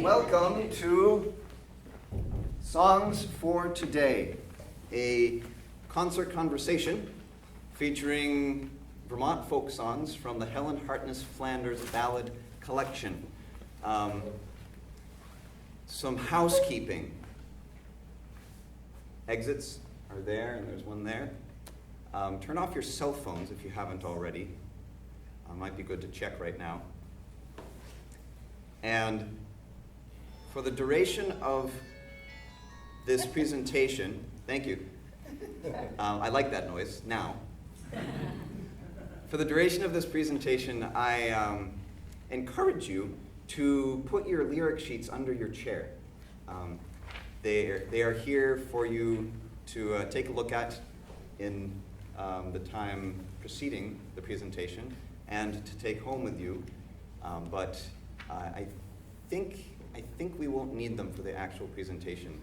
Welcome to Songs for Today, a concert conversation featuring Vermont folk songs from the Helen, Hartness, Flanders Ballad collection. Some housekeeping. Exits are there, and there's one there. Turn off your cell phones if you haven't already. Might be good to check right now. And for the duration of this presentation, thank you. I like that noise now. For the duration of this presentation, I encourage you to put your lyric sheets under your chair. They are here for you to take a look at in the time preceding the presentation and to take home with you. But I think we won't need them for the actual presentation.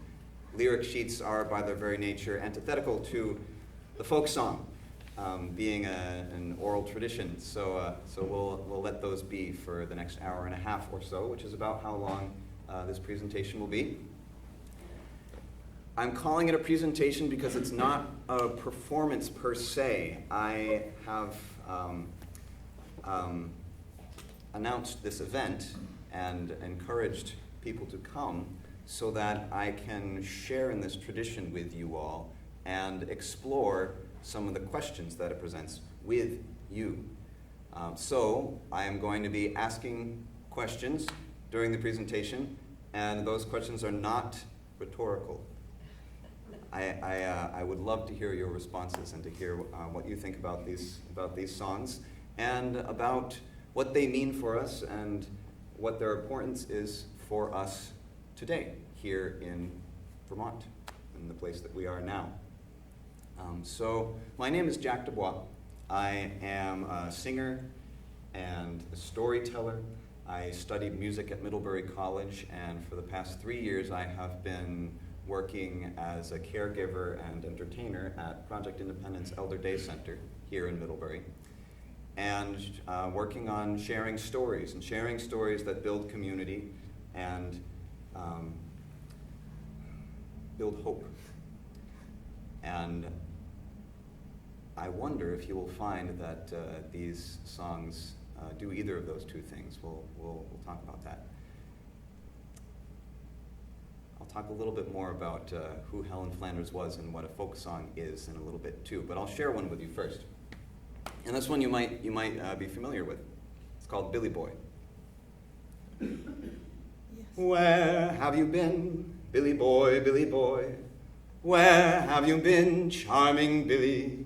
Lyric sheets are, by their very nature, antithetical to the folk song, being an oral tradition. So we'll let those be for the next hour and a half or so, which is about how long this presentation will be. I'm calling it a presentation because it's not a performance per se. I have announced this event and encouraged people to come so that I can share in this tradition with you all and explore some of the questions that it presents with you. So I am going to be asking questions during the presentation, and those questions are not rhetorical. I would love to hear your responses and to hear what you think about these songs and about what they mean for us and what their importance is for us today here in Vermont, in the place that we are now. So my name is Jack DesBois. I am a singer and a storyteller. I studied music at Middlebury College, and for the past 3 years I have been working as a caregiver and entertainer at Project Independence Elder Day Center here in Middlebury, and working on sharing stories that build community and build hope. And I wonder if you will find that these songs do either of those two things. We'll talk about that. I'll talk a little bit more about who Helen Flanders was and what a folk song is in a little bit too, but I'll share one with you first. And this one you might be familiar with. It's called Billy Boy. Yes. Where have you been, Billy Boy, Billy Boy? Where have you been, charming Billy?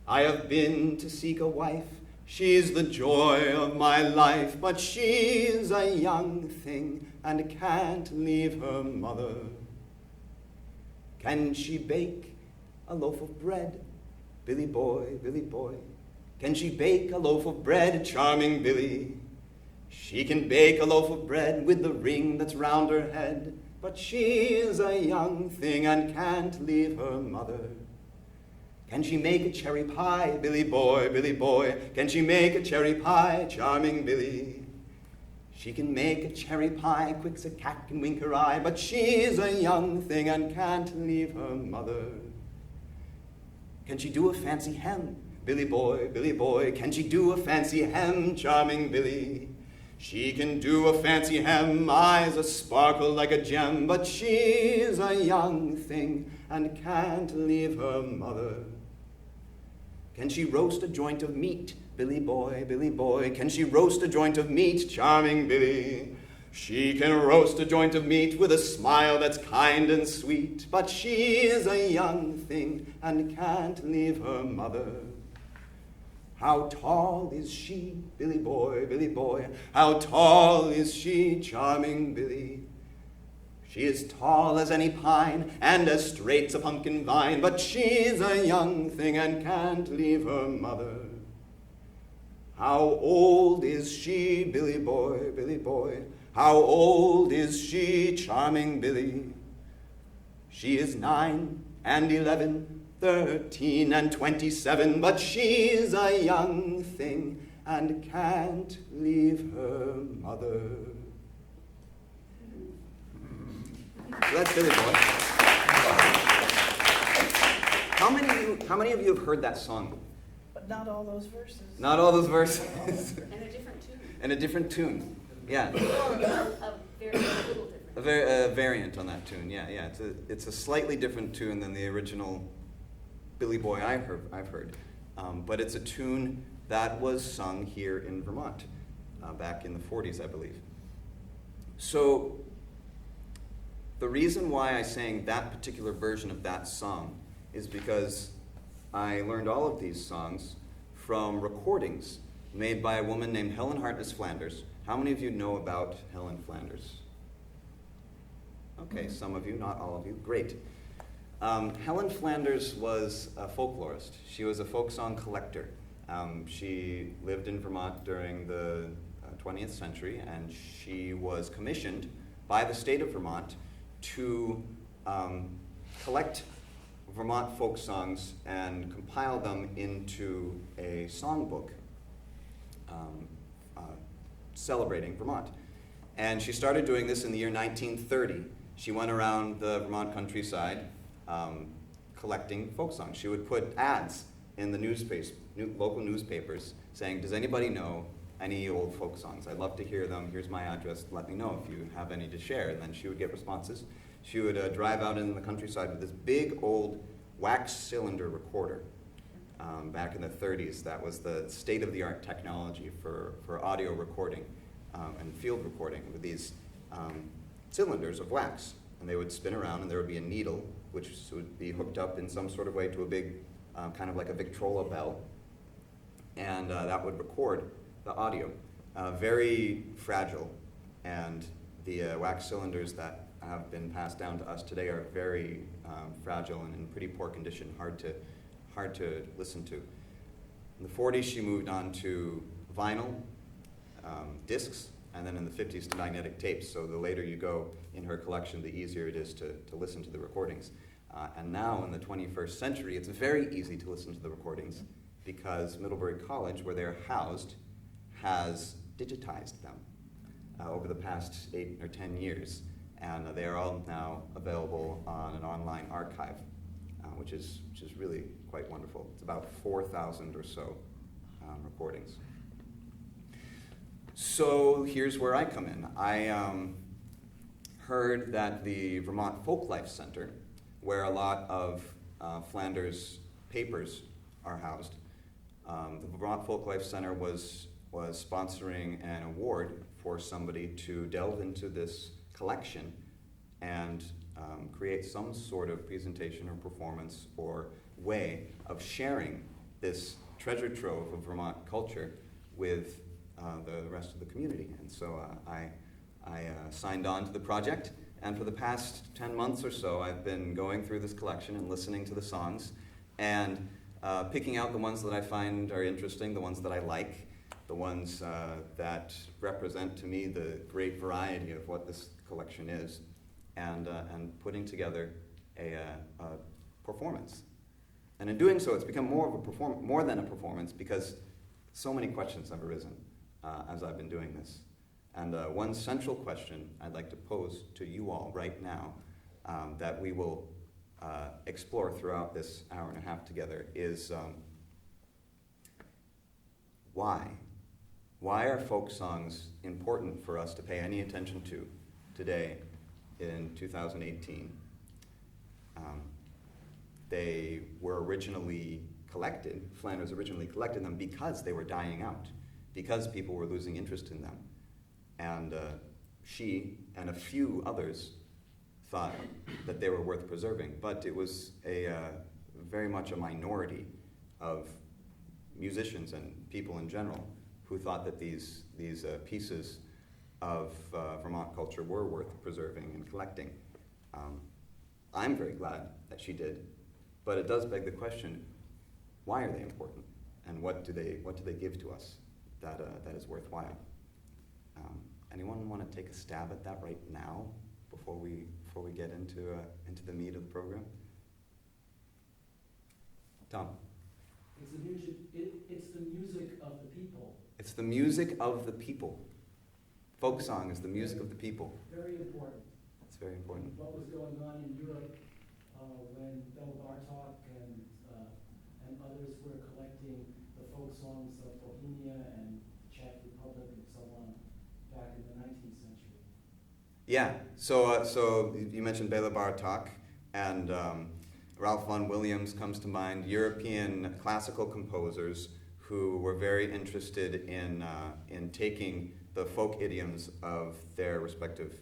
I have been to seek a wife. She's the joy of my life, but she's a young thing and can't leave her mother. Can she bake a loaf of bread, Billy Boy, Billy Boy? Can she bake a loaf of bread, charming Billy? She can bake a loaf of bread with the ring that's round her head, but she's a young thing and can't leave her mother. Can she make a cherry pie, Billy Boy, Billy Boy? Can she make a cherry pie, charming Billy? She can make a cherry pie, quick's a cat can wink her eye, but she's a young thing and can't leave her mother. Can she do a fancy hem, Billy Boy, Billy Boy? Can she do a fancy hem, charming Billy? She can do a fancy hem, eyes a sparkle like a gem, but she's a young thing and can't leave her mother. Can she roast a joint of meat, Billy Boy, Billy Boy? Can she roast a joint of meat, charming Billy? She can roast a joint of meat with a smile that's kind and sweet, but she's a young thing and can't leave her mother. How tall is she, Billy Boy, Billy Boy? How tall is she, charming Billy? She is tall as any pine and as straight's a pumpkin vine, but she's a young thing and can't leave her mother. How old is she, Billy Boy, Billy Boy? How old is she, charming Billy? She is 9 and 11, 13 and 27, but she's a young thing and can't leave her mother. So that's Billy Boy. How many of you have heard that song? But not all those verses. Not all those verses. And a different tune. And a different tune. Yeah. A very little different. A variant on that tune. Yeah. It's a slightly different tune than the original Billy Boy I've heard. But it's a tune that was sung here in Vermont back in the 40s, I believe. So the reason why I sang that particular version of that song is because I learned all of these songs from recordings made by a woman named Helen Hartness Flanders. How many of you know about Helen Flanders? Okay, some of you, not all of you. Great. Helen Flanders was a folklorist. She was a folk song collector. She lived in Vermont during the 20th century, and she was commissioned by the state of Vermont to collect Vermont folk songs and compile them into a songbook celebrating Vermont. And she started doing this in the year 1930. She went around the Vermont countryside collecting folk songs. She would put ads in the local newspapers saying, does anybody know any old folk songs? I'd love to hear them. Here's my address. Let me know if you have any to share. And then she would get responses. She would drive out in the countryside with this big old wax cylinder recorder. Back in the 30s, that was the state-of-the-art technology for audio recording and field recording with these cylinders of wax. And they would spin around, and there would be a needle, which would be hooked up in some sort of way to a big, kind of like a Victrola bell. And that would record the audio. Very fragile, and the wax cylinders that have been passed down to us today are very fragile and in pretty poor condition, hard to listen to. In the 40s, she moved on to vinyl, discs, and then in the 50s to magnetic tapes. So the later you go in her collection, the easier it is to listen to the recordings. And now in the 21st century, it's very easy to listen to the recordings because Middlebury College, where they're housed, has digitized them over the past 8 or 10 years. And they are all now available on an online archive, which is really quite wonderful. It's about 4,000 or so recordings. So here's where I come in. I heard that the Vermont Folklife Center, where a lot of Flanders papers are housed, the Vermont Folklife Center was sponsoring an award for somebody to delve into this collection and create some sort of presentation or performance or way of sharing this treasure trove of Vermont culture with the rest of the community. And so I signed on to the project, and for the past 10 months or so I've been going through this collection and listening to the songs and picking out the ones that I find are interesting, the ones that I like, the ones that represent to me the great variety of what this collection is, and putting together a performance. And in doing so, it's become more than a performance because so many questions have arisen as I've been doing this. And one central question I'd like to pose to you all right now that we will explore throughout this hour and a half together is why? Why are folk songs important for us to pay any attention to today in 2018? They were originally collected, Flanders originally collected them because they were dying out, because people were losing interest in them. And she and a few others thought that they were worth preserving, but it was very much a minority of musicians and people in general who thought that these pieces of Vermont culture were worth preserving and collecting. I'm very glad that she did, but it does beg the question: why are they important, and what do they give to us that is worthwhile? Anyone want to take a stab at that right now before we get into the meat of the program? Tom. It's the music of the people. It's the music of the people. Folk song is the music of the people. Very important. It's It's very important. What was going on in Europe when Belle Bartok and others were collecting the folk songs of Bohemia and Czech Republic and so on back in the 19th century. Yeah, so you mentioned Bela Bartok, and Ralph Vaughan Williams comes to mind, European classical composers who were very interested in taking the folk idioms of their respective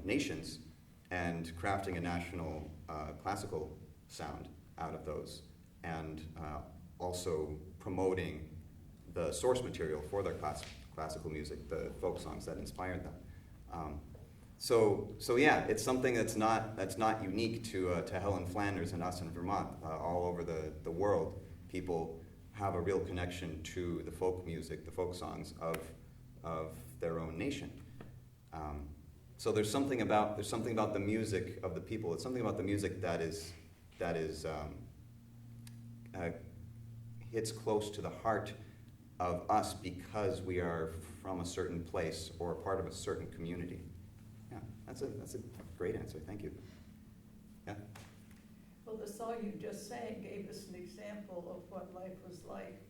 nations and crafting a national classical sound out of those, and also promoting the source material for their classical music, the folk songs that inspired them. So yeah, it's something that's not unique to Helen Flanders and us in Vermont. All over the world, people have a real connection to the folk music, the folk songs of their own nation. So there's something about the music of the people. It's something about the music that hits close to the heart of us because we are from a certain place or a part of a certain community. Yeah, that's a great answer. Thank you. Yeah. Well, the song you just sang gave us an example of what life was like,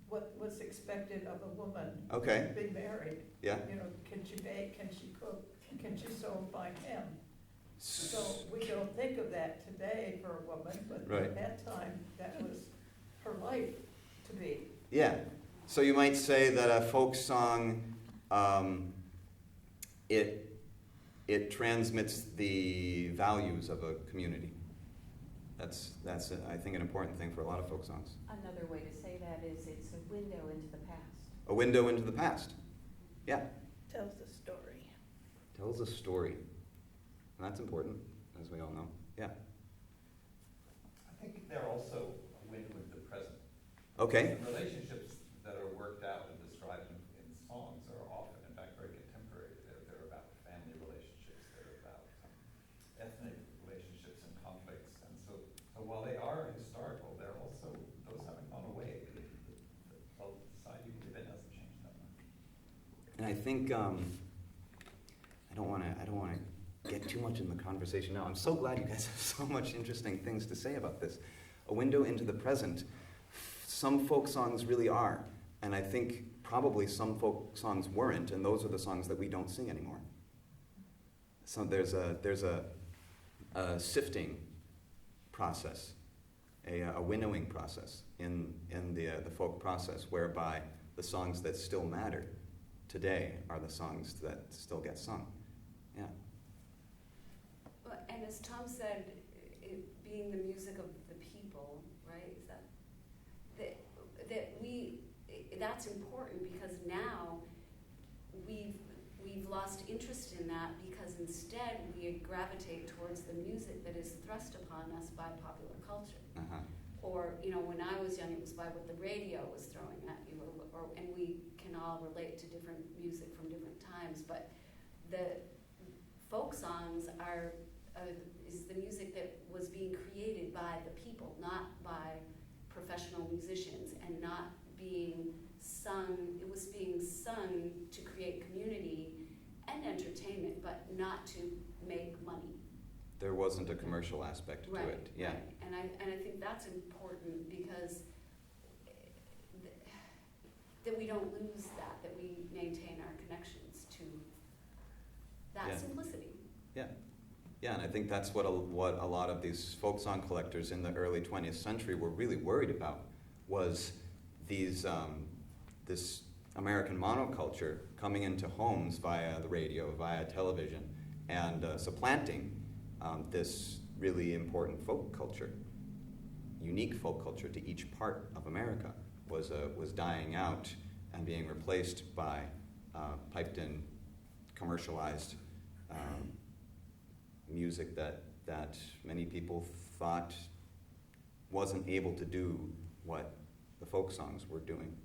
what was expected of a woman. Okay. Being married. Yeah. You know, can she bake? Can she cook? Can she sew and find hem? So we don't think of that today for a woman, but Right. at that time, that was her life to be. Yeah. So you might say that a folk song, it transmits the values of a community. That's I think an important thing for a lot of folk songs. Another way to say that is it's a window into the past. A window into the past. Yeah. Tells the story. Tells a story. And that's important, as we all know. Yeah. I think they're also a window into the present. Okay. The relationships that are worked out and described in songs are often, in fact, very contemporary. They're about family relationships. They're about ethnic relationships and conflicts. And so while they are historical, they're also, those haven't gone away. The society we live in hasn't changed that much. And I think I don't want to get too much in the conversation now. I'm so glad you guys have so much interesting things to say about this. A window into the present. Some folk songs really are, and I think probably some folk songs weren't, and those are the songs that we don't sing anymore. So there's a sifting process, a winnowing process in the folk process, whereby the songs that still matter today are the songs that still get sung. Yeah. Well, and as Tom said, it being the music of the people, right? Is that's important because now we've lost interest in that because instead we gravitate towards the music that is thrust upon us by popular culture. Uh-huh. Or, when I was young, it was by what the radio was throwing at you, and we can all relate to different music from different times, but the folk songs is the music that was being created by the people, not by professional musicians, and not being sung. It was being sung to create community and entertainment, but not to make money. There wasn't a commercial aspect to it. Yeah. Right. And I think that's important because that we don't lose that we maintain our connections to that Yeah. simplicity. Yeah. Yeah, and I think that's what a lot of these folk song collectors in the early 20th century were really worried about, was this American monoculture coming into homes via the radio, via television, and supplanting this really important folk culture, unique folk culture to each part of America, was dying out and being replaced by piped-in, commercialized music that many people thought wasn't able to do what the folk songs were doing.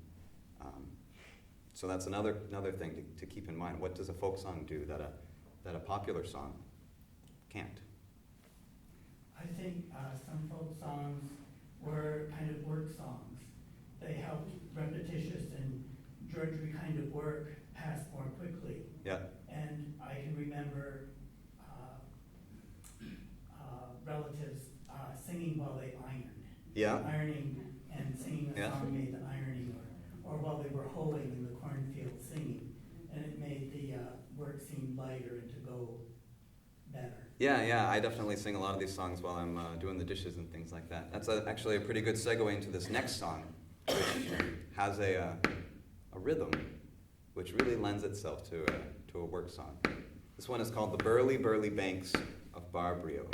So that's another thing to keep in mind. What does a folk song do that a popular song can't? I think some folk songs were kind of work songs. They helped repetitious and drudgery kind of work pass more quickly. Yeah. And I can remember relatives singing while they ironed. Yeah. Ironing and singing a Yeah. song made the ironing, or while they were hoeing in the cornfield singing. And it made the work seem lighter and to go better. Yeah, I definitely sing a lot of these songs while I'm doing the dishes and things like that. That's actually a pretty good segue into this next song, which has a rhythm, which really lends itself to a work song. This one is called The Burly, Burly Banks of Barbrio.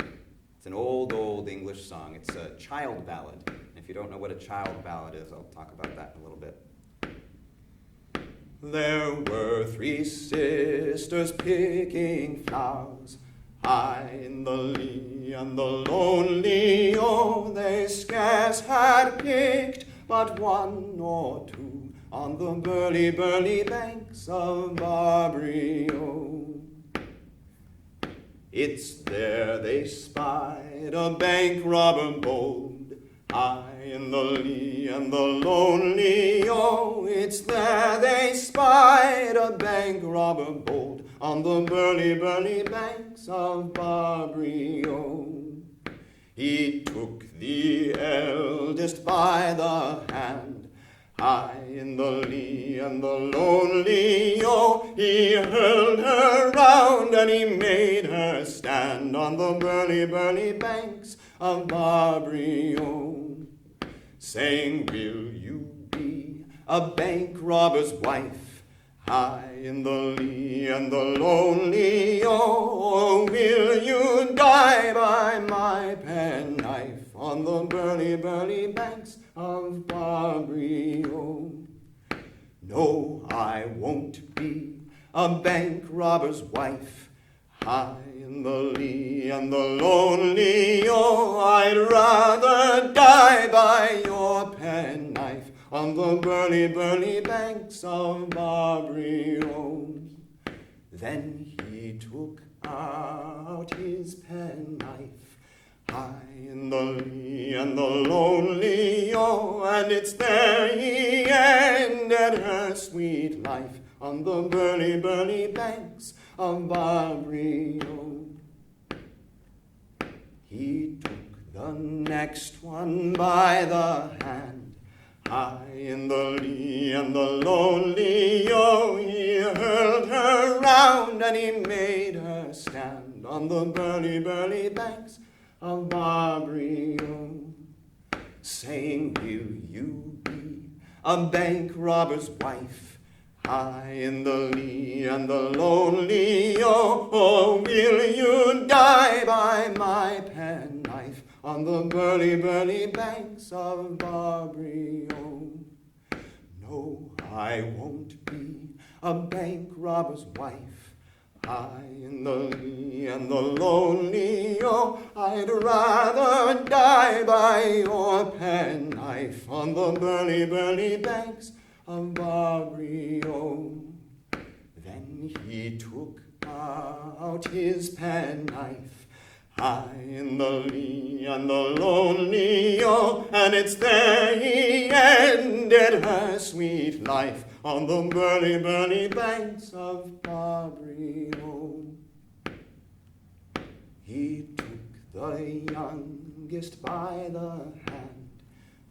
It's an old English song. It's a child ballad. And if you don't know what a child ballad is, I'll talk about that in a little bit. There were 3 sisters picking flowers, high in the lee and the lonely. Oh, they scarce had picked but 1 or 2 on the burly, burly banks of Barbrio. It's there they spied a bank robber bold, high in the lee and the lonely. Oh, it's there they spied a bank robber bold on the burly, burly banks of Barbrio. He took the eldest by the hand, high in the lee and the lonely. Oh, he hurled her round and he made her stand on the burly, burly banks of Barbrio, saying, will you be a bank robber's wife, high in the lee and the lonely? Oh, will you die by my penknife on the burly, burly banks of Barbrio? No, I won't be a bank robber's wife, high in the lee and the lonely. Oh, I'd rather die by your penknife on the burly, burly banks of Barbrio. Then he took out his penknife, high in the lee and the lonely. Oh, and it's there he ended her sweet life on the burly, burly banks of Barbrio. He took the next one by the hand, high in the lee and the lonely. Oh, he hurled her round and he made her stand on the burly, burly banks of Barbrio, saying, will you be a bank robber's wife, high in the lee and the lonely? Oh, will you die by my penknife on the burly, burly banks of Barbrio? No, I won't be a bank robber's wife, high in the lee and the lonely. Oh, I'd rather die by your penknife on the burly, burly banks of Barbrio. Then he took out his penknife, high in the lee and the lonely. Oh, and it's there he ended her sweet life on the burly, burly banks of Barbrio. He took the youngest by the hand,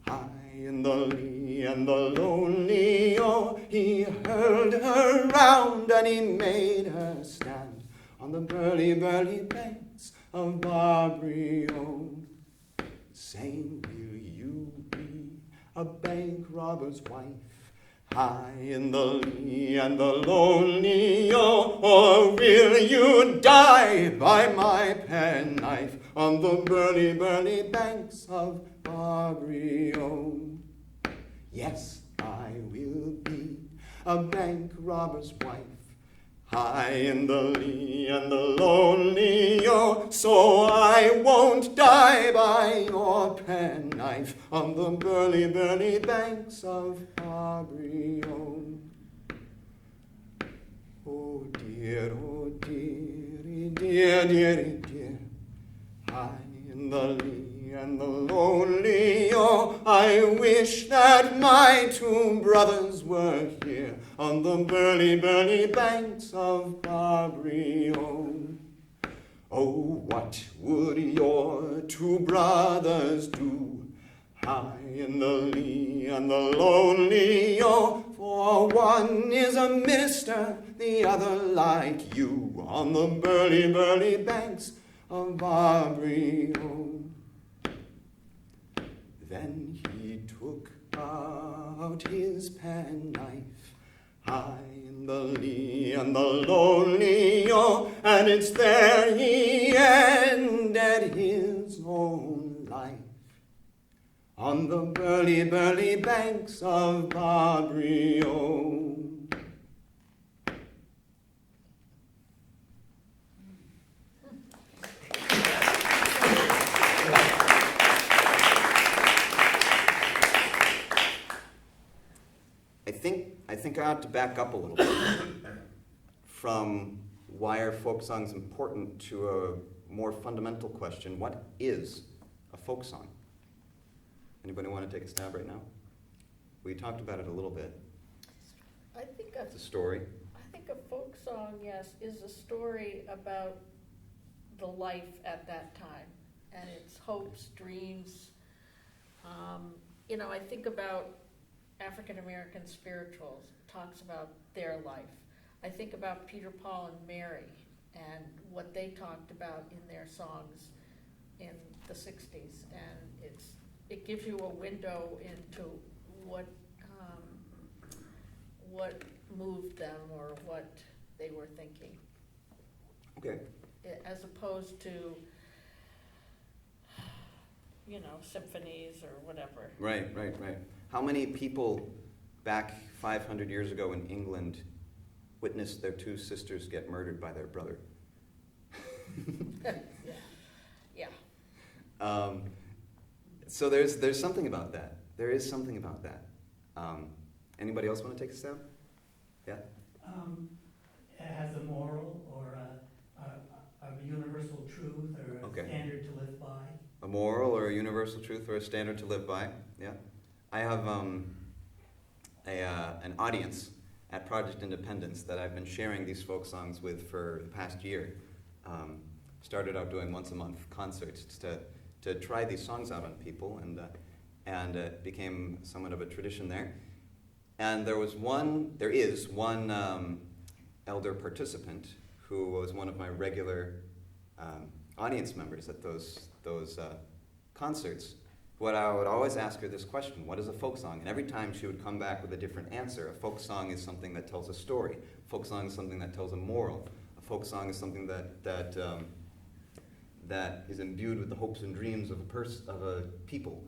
high in the lee and the lonely. Oh, he hurled her round and he made her stand on the burly, burly banks of Barbrio, saying, will you be a bank robber's wife, high in the lee and the lonely? Oh, or will you die by my penknife on the burly, burly banks of Barbrio? Yes, I will be a bank robber's wife, high in the lee and the lonely. Oh, so I won't die by your penknife on the burly, burly banks of Barbrio. Oh dear, dear, dear, high in the lee and the lonely. Oh, I wish that my 2 brothers were here on the burly, burly banks of Barbrio. Oh, what would your two brothers do? High in the lee and the lonely, oh, for one is a minister, the other like you, on the burly, burly banks of Barbary, oh. Then he took out his penknife, high in the lee and the lonely, oh, and it's there he ended his own life, on the burly, burly banks of Barbary, oh. I think I ought to back up a little bit from why are folk songs important to a more fundamental question: what is a folk song? Anybody want to take a stab right now? We talked about it a little bit. I think It's a story. a folk song, yes, is a story about the life at that time and its hopes, dreams. I think about African American spirituals, talks about their life. I think about Peter, Paul, and Mary and what they talked about in their songs in the 60s, and it gives you a window into what moved them or what they were thinking, Okay. as opposed to symphonies or whatever. Right. How many people back 500 years ago in England witnessed their two sisters get murdered by their brother? Yeah. So there's something about that. There is something about that. Anybody else want to take a stab? Yeah? It has a moral or a universal truth or a Okay. standard to live by. A moral or a universal truth or a standard to live by? Yeah. I have an audience at Project Independence that I've been sharing these folk songs with for the past year. Started out doing once a month concerts to try these songs out on people, and it became somewhat of a tradition there. And there is one elder participant who was one of my regular audience members at those concerts. What I would always ask her this question: what is a folk song? And every time she would come back with a different answer. A folk song is something that tells a story. A folk song is something that tells a moral. A folk song is something that is imbued with the hopes and dreams of a people.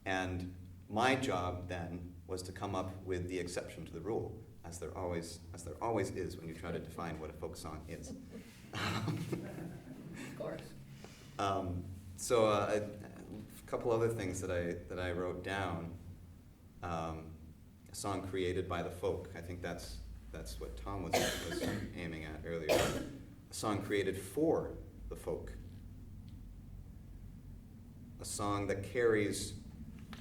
And my job then was to come up with the exception to the rule, as there always is when you try to define what a folk song is. Of course. So a couple other things that I wrote down. A song created by the folk. I think that's what Tom was aiming at earlier. A song created for the folk. A song that carries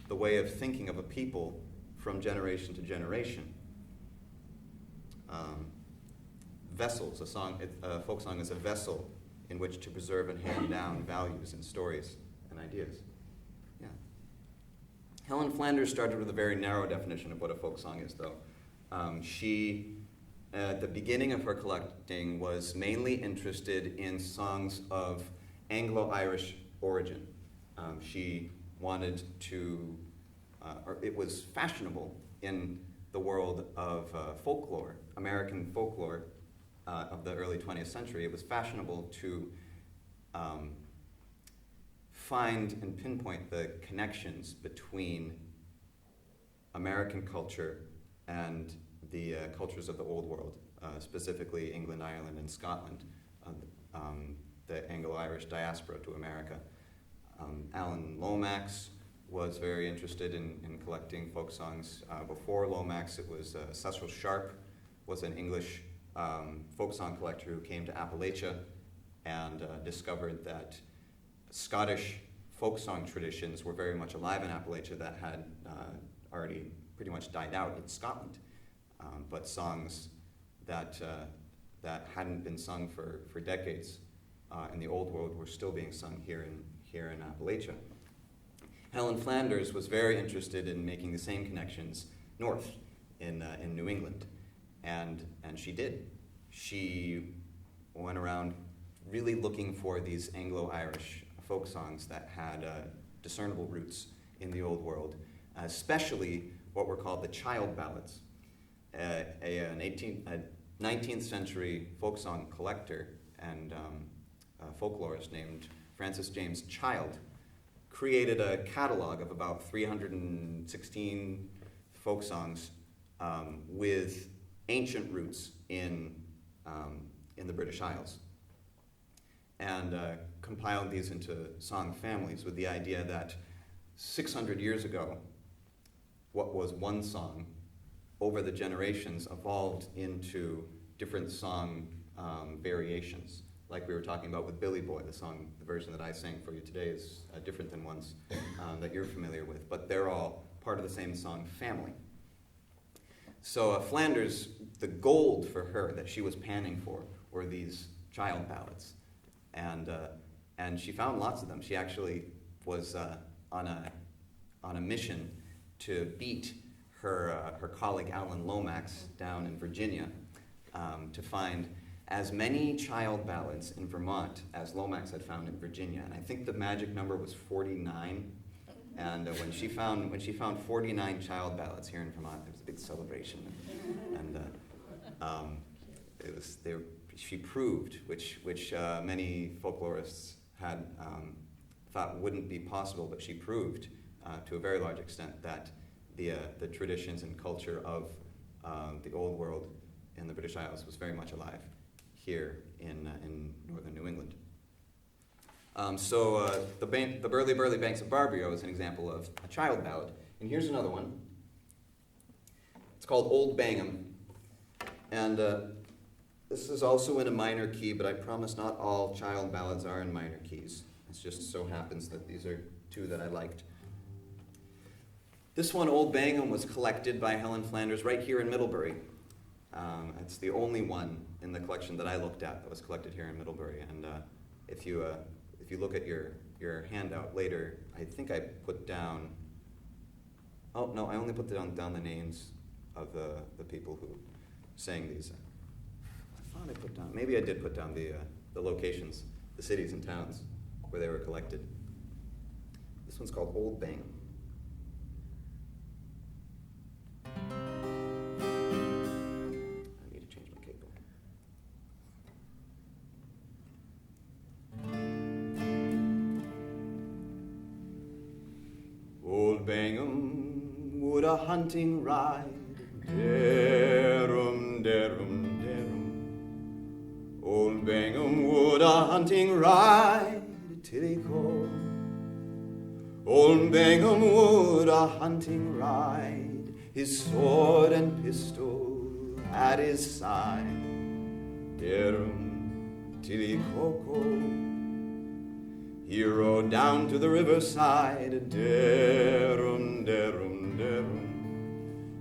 the way of thinking of a people from generation to generation. Vessels. A folk song is a vessel in which to preserve and hand down values and stories and ideas. Yeah. Helen Flanders started with a very narrow definition of what a folk song is, though. She, at the beginning of her collecting, was mainly interested in songs of Anglo-Irish origin. She wanted to, or it was fashionable in the world of folklore, American folklore of the early 20th century. It was fashionable to find and pinpoint the connections between American culture and the cultures of the Old World, specifically England, Ireland, and Scotland, the Anglo-Irish diaspora to America. Alan Lomax was very interested in collecting folk songs. Before Lomax, it was Cecil Sharp was an English folk song collector who came to Appalachia and discovered that Scottish folk song traditions were very much alive in Appalachia that had already pretty much died out in Scotland. But songs that that hadn't been sung for decades in the Old World were still being sung here in Appalachia. Helen Flanders was very interested in making the same connections north in New England, and she did. She went around really looking for these Anglo-Irish folk songs that had discernible roots in the Old World, especially what were called the child ballads. An 19th century folk song collector and folklorist named Francis James Child created a catalog of about 316 folk songs with ancient roots in the British Isles, and compiled these into song families with the idea that 600 years ago, what was one song over the generations evolved into different song variations. Like we were talking about with Billy Boy, the version that I sang for you today is different than ones that you're familiar with, but they're all part of the same song family. So Flanders, the gold for her that she was panning for were these child ballads, and she found lots of them. She actually was on a mission to beat her colleague Alan Lomax down in Virginia to find as many child ballads in Vermont as Lomax had found in Virginia, and I think the magic number was 49. And when she found 49 child ballads here in Vermont, there was a big celebration, and she proved, which many folklorists had thought wouldn't be possible, but she proved to a very large extent that the traditions and culture of the Old World in the British Isles was very much alive here in northern New England. The Burly Burly Banks of Barbio is an example of a child ballad. And here's another one. It's called Old Bangham. And this is also in a minor key, but I promise not all child ballads are in minor keys. It just so happens that these are two that I liked. This one, Old Bangham, was collected by Helen Flanders right here in Middlebury. It's the only one in the collection that I looked at that was collected here in Middlebury. And if you look at your handout later, I think I put down, oh no, I only put down the names of the people who sang these. I thought I put down, maybe I did put down the locations, the cities and towns where they were collected. This one's called Old Bangham. I need to change my cable. Old Bangham would a hunting ride, derum, derum, derum. Old Bangham would a hunting ride till he called. Old Bangham would a hunting ride, his sword and pistol at his side, derum, till he called. He rode down to the riverside, derum, derum, derum.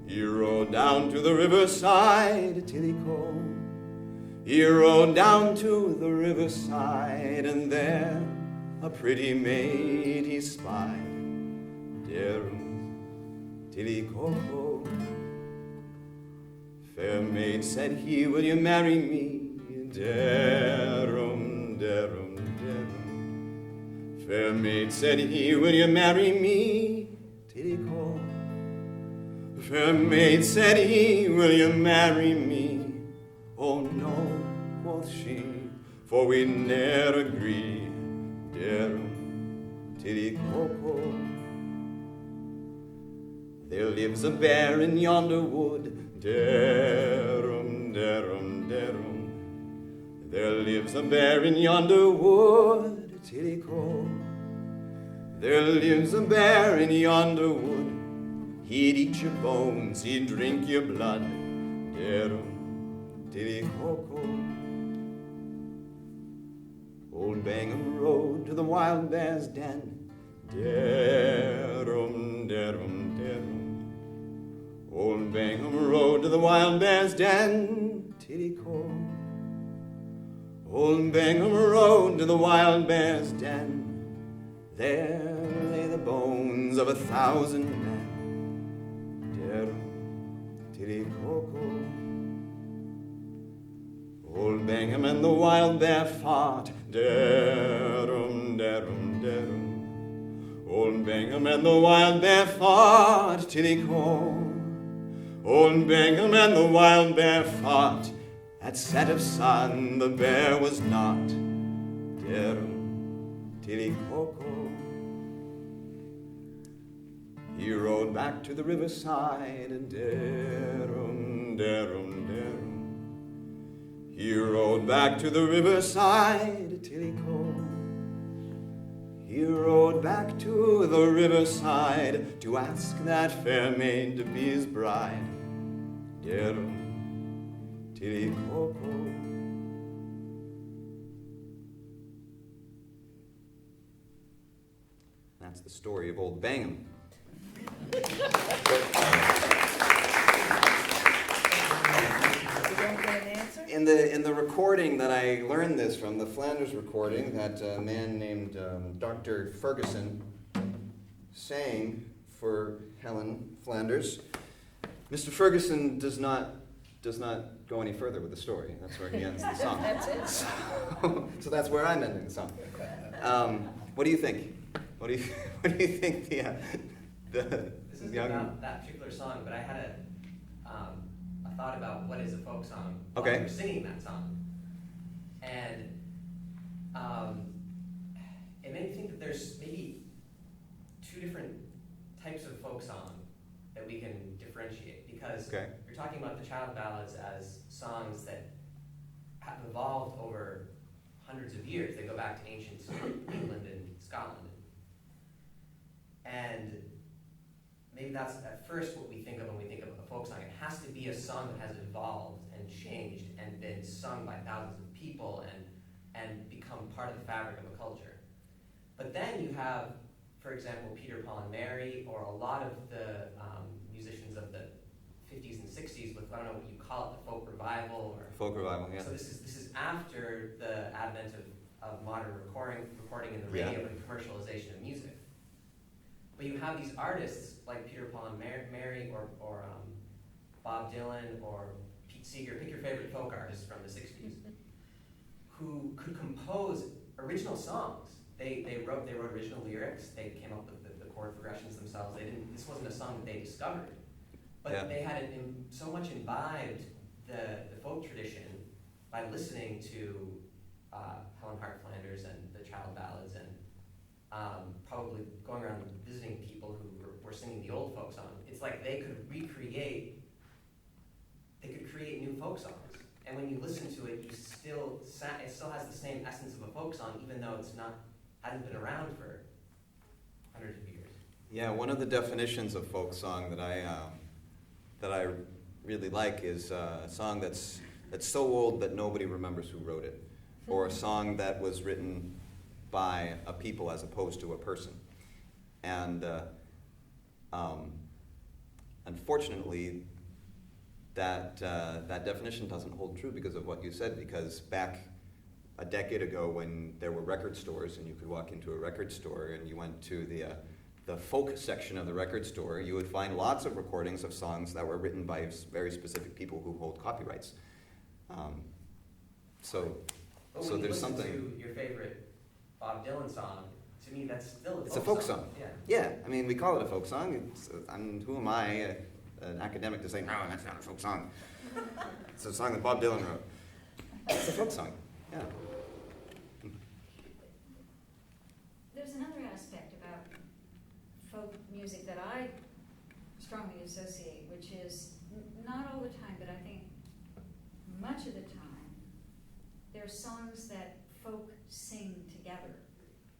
He rode down to the riverside till he called. He rode down to the riverside, and there a pretty maid he spied, derum, till he called. Fair maid, said he, will you marry me, derum, derum, derum. Fair maid, said he, will you marry me, till he called. Fair maid, said he, will you marry me? Oh no, quoth she, for we ne'er agree, derum, till he called. There lives a bear in yonder wood, derum, derum, derum. There lives a bear in yonder wood, till he called. There lives a bear in yonder wood. He'd eat your bones, he'd drink your blood, derum, till he called. Old Bangham rode to the wild bear's den, derum, derum, derum. Old Bangham rode to the wild bear's den till he called. Old Bingham rode to the wild bear's den. There lay the bones of 1,000 men. Derum, tiri-coco. Old Bingham and the wild bear fought. Derum, derum, derum. Old Bingham and the wild bear fought. Tiri-co. Old Bingham and the wild bear fought. At set of sun the bear was not. Derum, tiri-coco. He rode back to the riverside. Derum, derum, derum. He rode back to the riverside. Tiri-co. He rode back to the riverside to ask that fair maid to be his bride. Derum, tiri-coco. That's the story of Old Bingham. You don't get an answer? In the recording that I learned this from, the Flanders recording, that a man named Dr. Ferguson sang for Helen Flanders, Mr. Ferguson does not go any further with the story. That's where he ends the song. That's it. So that's where I'm ending the song. What do you think? What do you think the This isn't young... about that particular song, but I had a thought about what is a folk song while Okay. we were singing that song. And it made me think that there's maybe two different types of folk song that we can differentiate, because Okay. you're talking about the child ballads as songs that have evolved over hundreds of years. They go back to ancient England and Scotland. And maybe that's at first what we think of when we think of a folk song. It has to be a song that has evolved and changed and been sung by thousands of people and become part of the fabric of a culture. But then you have, for example, Peter, Paul, and Mary, or a lot of the musicians of the 50s and 60s with, I don't know what you call it, the folk revival. Or Folk revival, yeah. So this is after the advent of modern recording in the radio and commercialization of music. But you have these artists like Peter, Paul, and Mary, or Bob Dylan, or Pete Seeger, pick your favorite folk artist from the 60s, who could compose original songs. They wrote original lyrics. They came up with the chord progressions themselves. This wasn't a song that they discovered, but they had so much imbibed the folk tradition by listening to Helen Hart Flanders and the child ballads, and probably going around visiting people who were singing the old folk song. It's like they could create new folk songs. And when you listen to it, it still has the same essence of a folk song, even though hasn't been around for hundreds of years. Yeah, one of the definitions of folk song that I really like is a song that's so old that nobody remembers who wrote it, or a song that was written by a people as opposed to a person. And unfortunately, that definition doesn't hold true because of what you said, because back a decade ago when there were record stores and you could walk into a record store and you went to the folk section of the record store, you would find lots of recordings of songs that were written by very specific people who hold copyrights. So When there's you listen something... to your favorite Bob Dylan song, to me that's still It's a folk song. Yeah. Yeah, I mean, we call it a folk song. Who am I, an academic, to say, no, that's not a folk song. It's a song that Bob Dylan wrote. It's a folk song, yeah. There's another aspect about folk music that I strongly associate, which is not all the time, but I think much of the time, there are songs that folk sing together.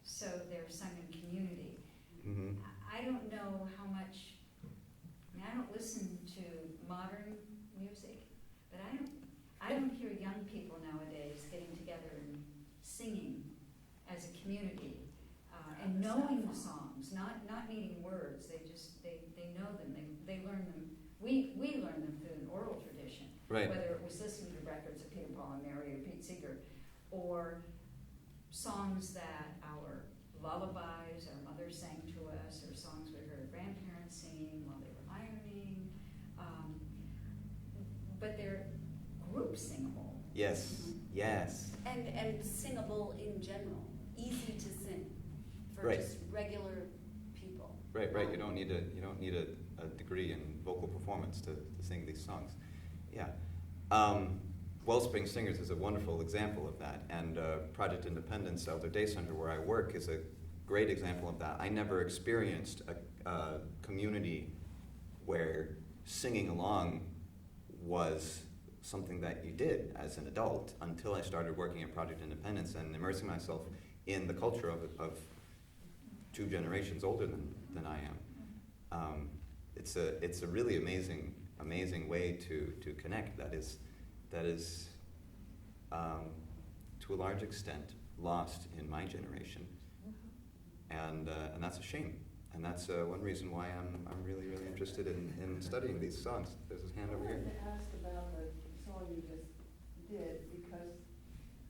So they're sung in community. Mm-hmm. I don't know how much, I don't listen to modern music, but I don't hear young people nowadays getting together and singing as a community and knowing the songs, not needing words. They know them. They learn them. We learn them through an oral tradition. Right. Whether it was listening to records of Peter, Paul, and Mary or Pete Seeger, or songs that our lullabies, our mothers sang to us, or songs we heard grandparents singing while they were ironing. But they're group singable. Yes, yes. And singable in general, easy to sing for Right. just regular people. Right. You don't need a degree in vocal performance to sing these songs. Yeah. Wellspring Singers is a wonderful example of that, and Project Independence Elder Day Center, where I work, is a great example of that. I never experienced a community where singing along was something that you did as an adult until I started working at Project Independence and immersing myself in the culture of 2 generations older than I am. It's a really amazing way to connect. That is to a large extent lost in my generation, and that's a shame. And that's one reason why I'm really interested in studying these songs. There's a hand over here. I wanted to ask about the song you just did, because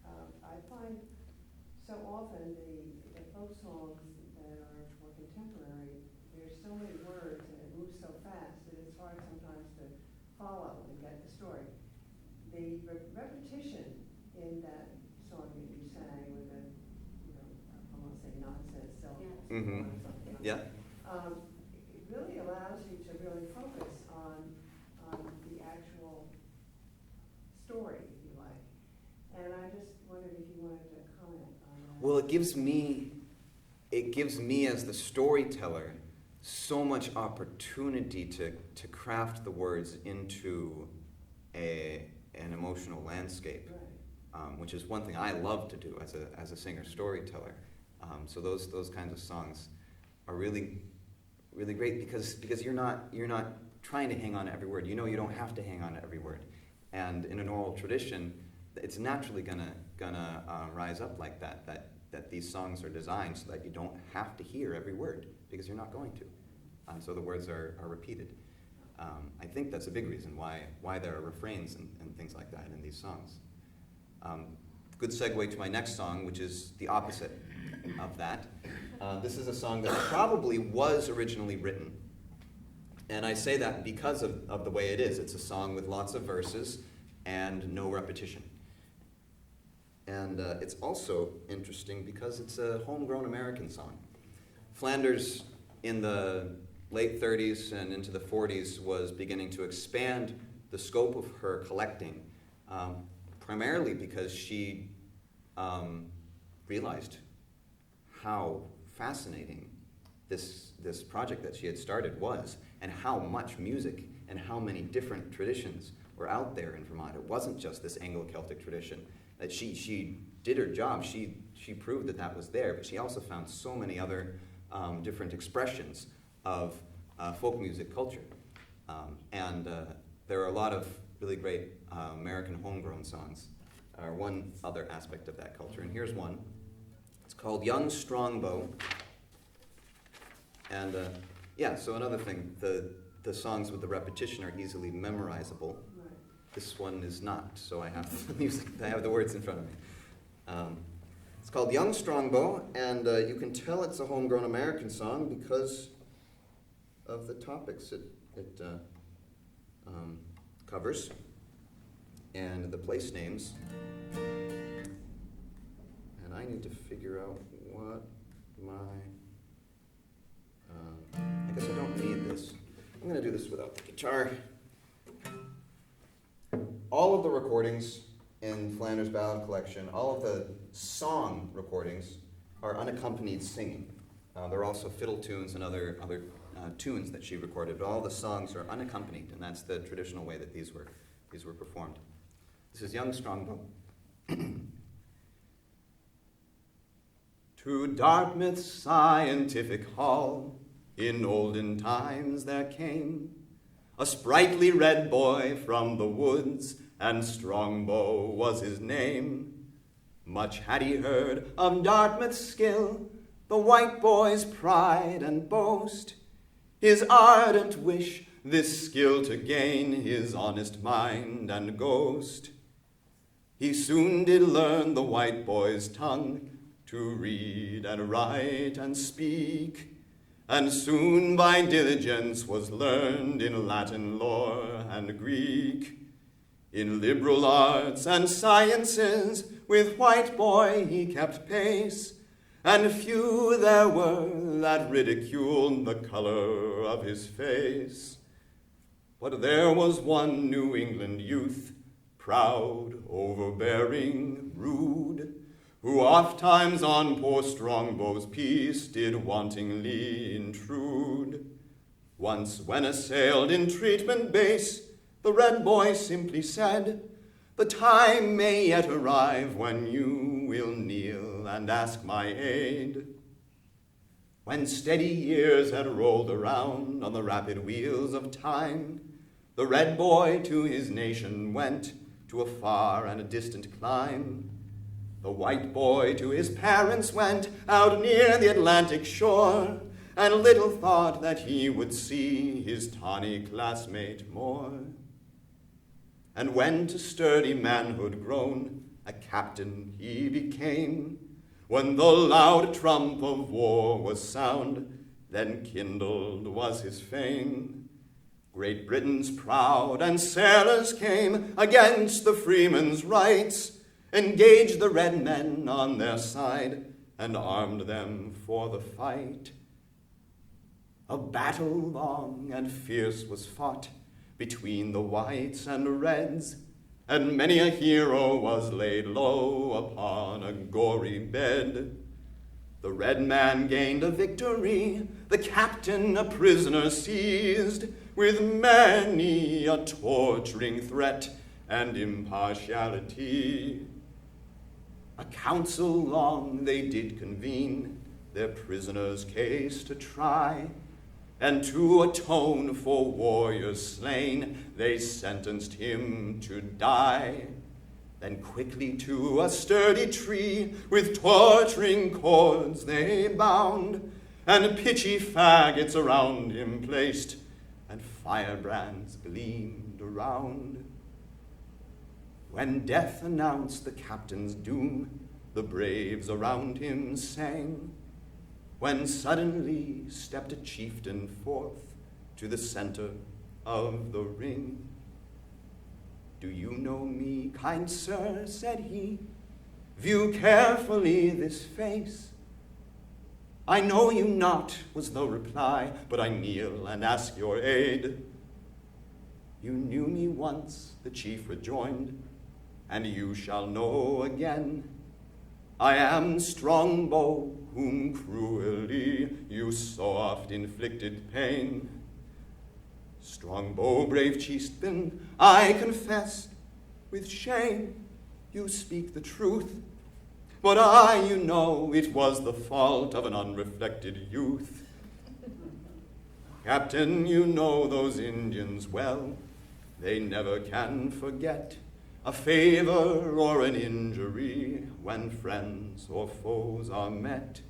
I find so often the folk songs that are more contemporary, there's so many words and it moves so fast that it's hard sometimes to follow and get the story. The repetition in that song that you sang with the, I won't say nonsense, self-help Mhm. or something. Yeah. It really allows you to really focus on the actual story, if you like. And I just wondered if you wanted to comment on that. Well, it gives me as the storyteller so much opportunity to craft the words into an emotional landscape, Right. which is one thing I love to do as a singer storyteller. So those kinds of songs are really great because you're not trying to hang on to every word. You know you don't have to hang on to every word, and in an oral tradition, it's naturally gonna rise up like that these songs are designed so that you don't have to hear every word because you're not going to. So the words are repeated. I think that's a big reason why there are refrains and things like that in these songs. Good segue to my next song, which is the opposite of that. This is a song that probably was originally written. And I say that because of the way it is. It's a song with lots of verses and no repetition. And it's also interesting because it's a homegrown American song. Flanders in the late 30s and into the 40s was beginning to expand the scope of her collecting, primarily because she realized how fascinating this project that she had started was, and how much music and how many different traditions were out there in Vermont. It wasn't just this Anglo-Celtic tradition. That she did her job. She proved that was there, but she also found so many other different expressions of folk music culture. And there are a lot of really great American homegrown songs, are one other aspect of that culture. And here's one. It's called Young Strongbow. And so another thing, the songs with the repetition are easily memorizable. Right. This one is not, so I have the music. I have the words in front of me. It's called Young Strongbow, and you can tell it's a homegrown American song because of the topics it covers and the place names. And I need to figure out what I guess I don't need this. I'm going to do this without the guitar. All of the recordings in Flanders Ballad Collection, all of the song recordings are unaccompanied singing. There are also fiddle tunes and other tunes that she recorded, but all the songs are unaccompanied, and that's the traditional way that these were performed. This is Young Strongbow. To Dartmouth's scientific hall, in olden times there came a sprightly red boy from the woods, and Strongbow was his name. Much had he heard of Dartmouth's skill, the white boy's pride and boast, his ardent wish this skill to gain, his honest mind and ghost. He soon did learn the white boy's tongue, to read and write and speak, and soon by diligence was learned in Latin lore and Greek. In liberal arts and sciences with white boy he kept pace, and few there were that ridiculed the color of his face. But there was one New England youth, proud, overbearing, rude, who oft times on poor Strongbow's peace did wantingly intrude. Once when assailed in treatment base, the red boy simply said, "The time may yet arrive when you will kneel and ask my aid." When steady years had rolled around on the rapid wheels of time, the red boy to his nation went, to a far and a distant clime. The white boy to his parents went, out near the Atlantic shore, and little thought that he would see his tawny classmate more. And when to sturdy manhood grown, a captain he became, when the loud trump of war was sound, then kindled was his fame. Great Britain's proud and sailors came against the freemen's rights, engaged the red men on their side, and armed them for the fight. A battle long and fierce was fought between the whites and reds, and many a hero was laid low upon a gory bed. The red man gained a victory, the captain a prisoner seized, with many a torturing threat and impartiality. A council long they did convene, their prisoner's case to try, and to atone for warriors slain, they sentenced him to die. Then quickly to a sturdy tree with torturing cords they bound, and pitchy faggots around him placed, and firebrands gleamed around. When death announced the captain's doom, the braves around him sang, when suddenly stepped a chieftain forth to the center of the ring. "Do you know me, kind sir?" said he. "View carefully this face." "I know you not," was the reply, "but I kneel and ask your aid." "You knew me once," the chief rejoined, "and you shall know again. I am Strongbow, whom cruelly you so oft inflicted pain. Strongbow, brave chieftain, I confess, with shame you speak the truth. But you know, it was the fault of an unreflected youth. Captain, you know those Indians well. They never can forget a favor or an injury when friends or foes are met.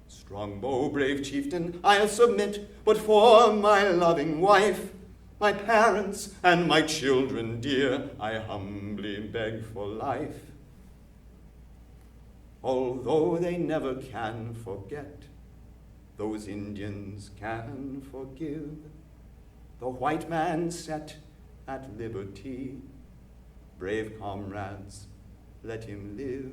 Strongbow, brave chieftain, I'll submit, but for my loving wife, my parents, and my children dear, I humbly beg for life. Although they never can forget, those Indians can forgive. The white man set at liberty, brave comrades, let him live.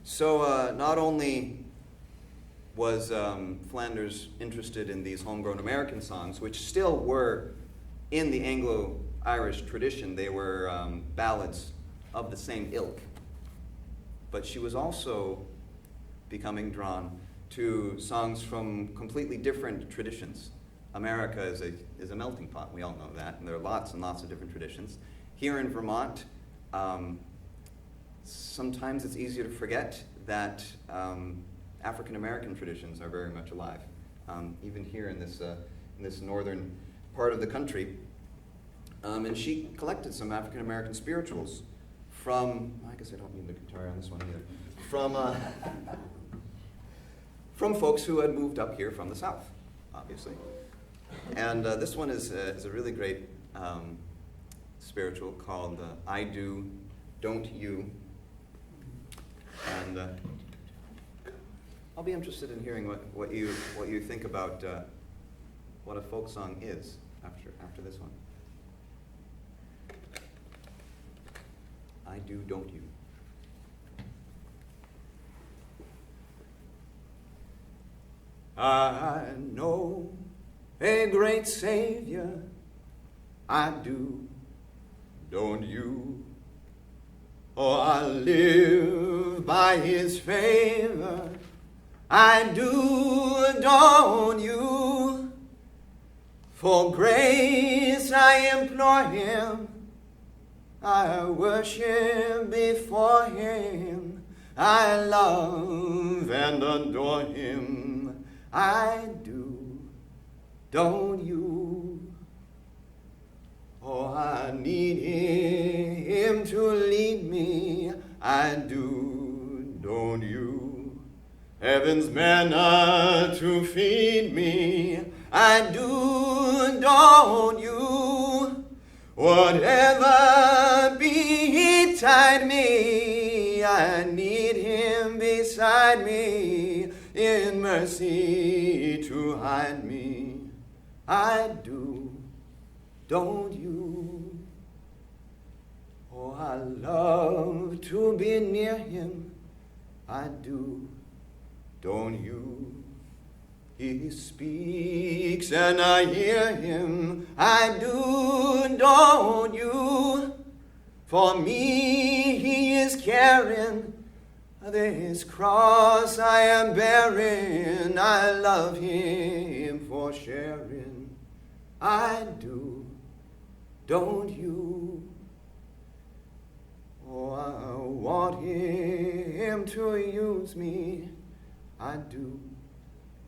So not only was Flanders interested in these homegrown American songs, which still were in the Anglo-Irish tradition, they were ballads of the same ilk, but she was also becoming drawn to songs from completely different traditions. America is a melting pot, we all know that, and there are lots and lots of different traditions. Here in Vermont, sometimes it's easier to forget that African American traditions are very much alive, even here in this northern part of the country. And she collected some African American spirituals from, I guess I don't need the guitar on this one either, from folks who had moved up here from the South, obviously. And this one is a really great spiritual called I Do, Don't You. And I'll be interested in hearing what you think about what a folk song is after this one. I do, don't you? I know a great Savior, I do, don't you? Oh, I live by His favor, I do, don't you? For grace I implore Him, I worship before Him, I love and adore Him, I do, don't you? Oh, I need Him to lead me, I do, don't you? Heaven's manna to feed me, I do, don't you? Whatever betide me, I need Him beside me, in mercy to hide me, I do, don't you? Oh, I love to be near Him, I do, don't you? He speaks and I hear Him, I do, don't you? For me He is caring, this cross I am bearing, I love Him for sharing, I do, don't you? Oh, I want Him to use me, I do,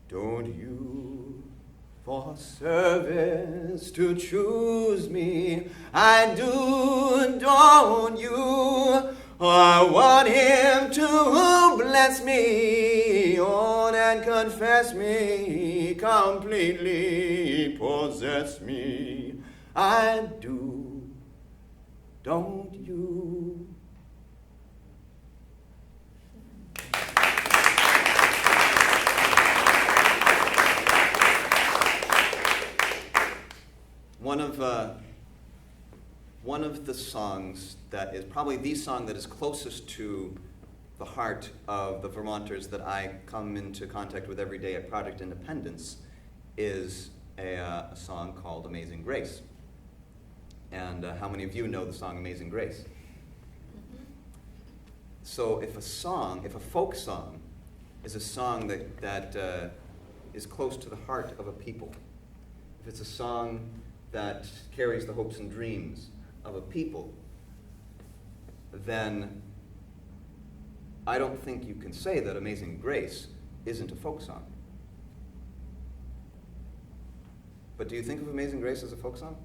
don't you? For service to choose me, I do, don't you? I want Him to bless me, own and confess me, completely possess me, I do, don't you? One of the songs that is probably the song that is closest to the heart of the Vermonters that I come into contact with every day at Project Independence is a song called Amazing Grace. And how many of you know the song Amazing Grace? So if a folk song is a song that is close to the heart of a people, if it's a song that carries the hopes and dreams of a people, then I don't think you can say that Amazing Grace isn't a folk song. But do you think of Amazing Grace as a folk song?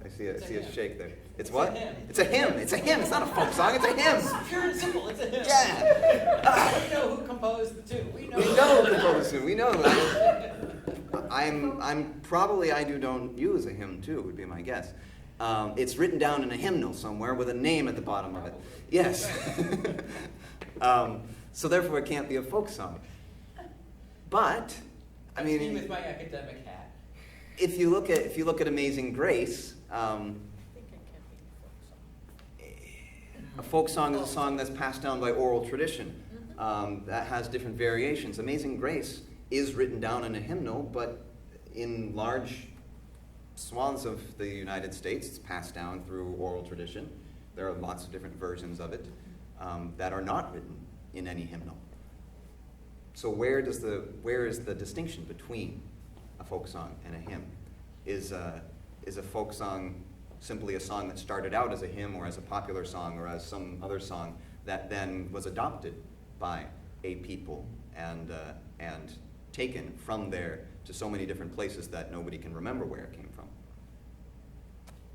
I see a shake there. It's what? It's a hymn. It's a hymn. It's not a folk song. It's a hymn. It's pure and simple. It's a hymn. Yeah. We know who composed the two. We know who composed the two. We know that. I'm probably I Do Don't You as a hymn too, would be my guess. It's written down in a hymnal somewhere with a name at the bottom of it. Yes. So therefore it can't be a folk song. But I mean, me with my academic hat. If you look at Amazing Grace, I think it can be a folk song. a folk song is a song that's passed down by oral tradition. That has different variations. Amazing Grace is written down in a hymnal, but in large swaths of the United States, it's passed down through oral tradition. There are lots of different versions of it that are not written in any hymnal. So where is the distinction between a folk song and a hymn? Is a folk song simply a song that started out as a hymn or as a popular song or as some other song that then was adopted by a people and taken from there to so many different places that nobody can remember where it came from?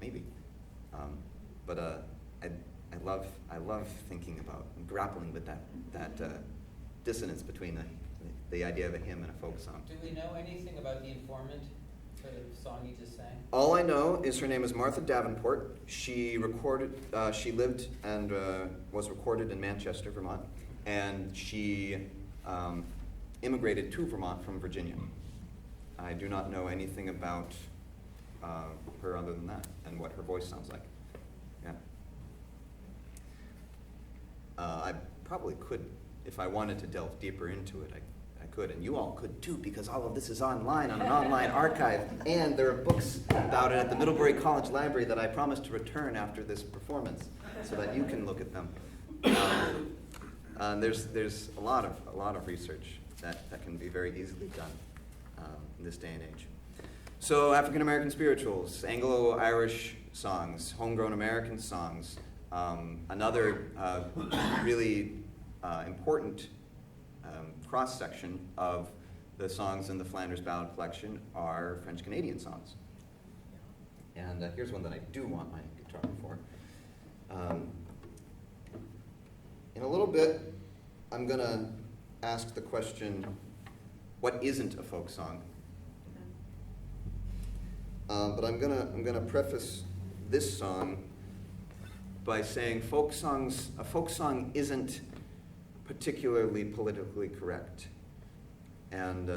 Maybe. But I love thinking about and grappling with dissonance between the idea of a hymn and a folk song. Do we know anything about the informant for the song you just sang? All I know is her name is Martha Davenport. She lived and was recorded in Manchester, Vermont, and she immigrated to Vermont from Virginia. I do not know anything about her other than that and what her voice sounds like. Yeah. I probably could, if I wanted to delve deeper into it, I could, and you all could too, because all of this is online on an online archive, and there are books about it at the Middlebury College Library that I promised to return after this performance, so that you can look at them. There's a lot of research that can be very easily done in this day and age. So African American spirituals, Anglo-Irish songs, homegrown American songs. Another really important cross-section of the songs in the Flanders Ballad collection are French-Canadian songs. And here's one that I do want my guitar for. In a little bit, I'm going to ask the question, what isn't a folk song? But I'm gonna preface this song by saying a folk song isn't particularly politically correct. And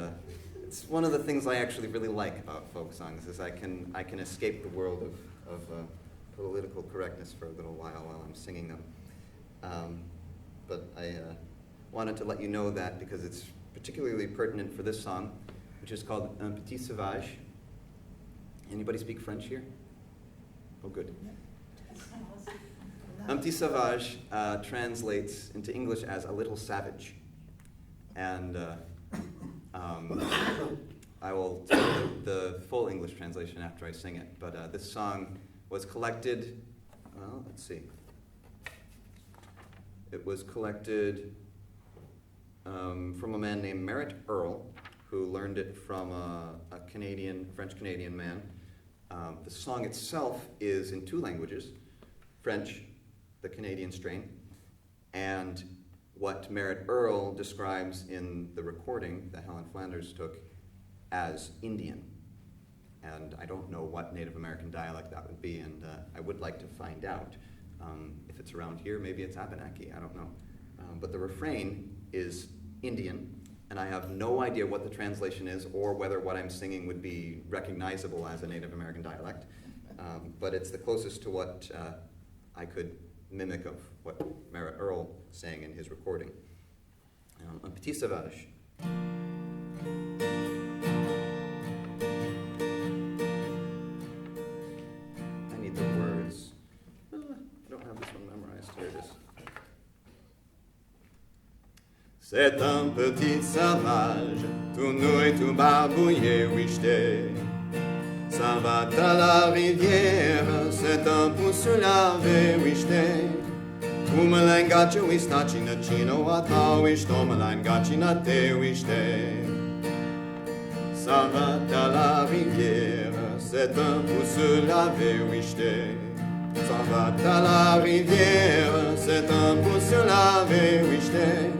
it's one of the things I actually really like about folk songs is I can escape the world of political correctness for a little while I'm singing them. But I wanted to let you know that because it's particularly pertinent for this song, which is called Un Petit Sauvage. Anybody speak French here? Oh, good. Un Petit Sauvage translates into English as a little savage. And I will tell you the full English translation after I sing it. But this song was collected, well, let's see. It was collected from a man named Merritt Earl, who learned it from a French-Canadian man. The song itself is in two languages, French, the Canadian strain, and what Merritt Earl describes in the recording that Helen Flanders took as Indian. And I don't know what Native American dialect that would be, and I would like to find out. If it's around here, maybe it's Abenaki, I don't know. But the refrain is Indian, and I have no idea what the translation is or whether what I'm singing would be recognizable as a Native American dialect. But it's the closest to what I could mimic of what Merritt Earl sang in his recording. Un Petit Sauvage. I need the words. I don't have this one memorized. Here it is. C'est un petit sauvage, tout noué, tout barbouillé, oui j't'ai. Ça va à la rivière, c'est un pour se laver, oui j't'ai. Umalangaccia, oui stacina chino, ata, oui j'tomalangacina te, oui j't'ai. Ça va à la rivière, c'est un pour se laver, oui j't'ai. Ça va à la rivière, c'est un pour se laver, oui j't'ai.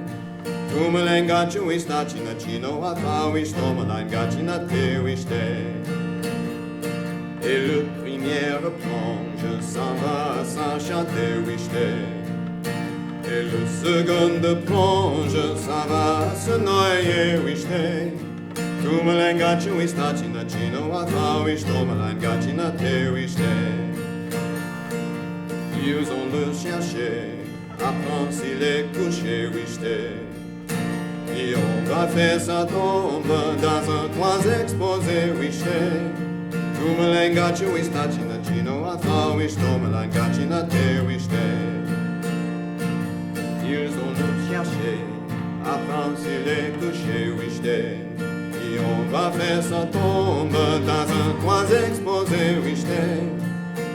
Umalangaccia, oui stacina chino, ata, oui j'tomalangacina te, oui j't'ai. Et le première plonge s'en va sans chanter, oui j't'ai. Et le seconde plonge s'en va se noyer, oui j't'ai. Tu me l'engaggi, oui stacina chino, ata, oui j'tomalangacina te, oui j't'ai. Ils ont le cherché, apprendre s'il est couché, oui j't'ai. Et on va faire sa tombe dans un coin exposé, oui j't'ai. Tu me l'engaggi, oui stacina chino, ata, oui j'tomalangacina te, oui j't'ai. Ils ont nous cherché, apprendre s'il est couché, oui j't'ai. Et on va faire sa tombe dans un coin exposé, oui j't'ai.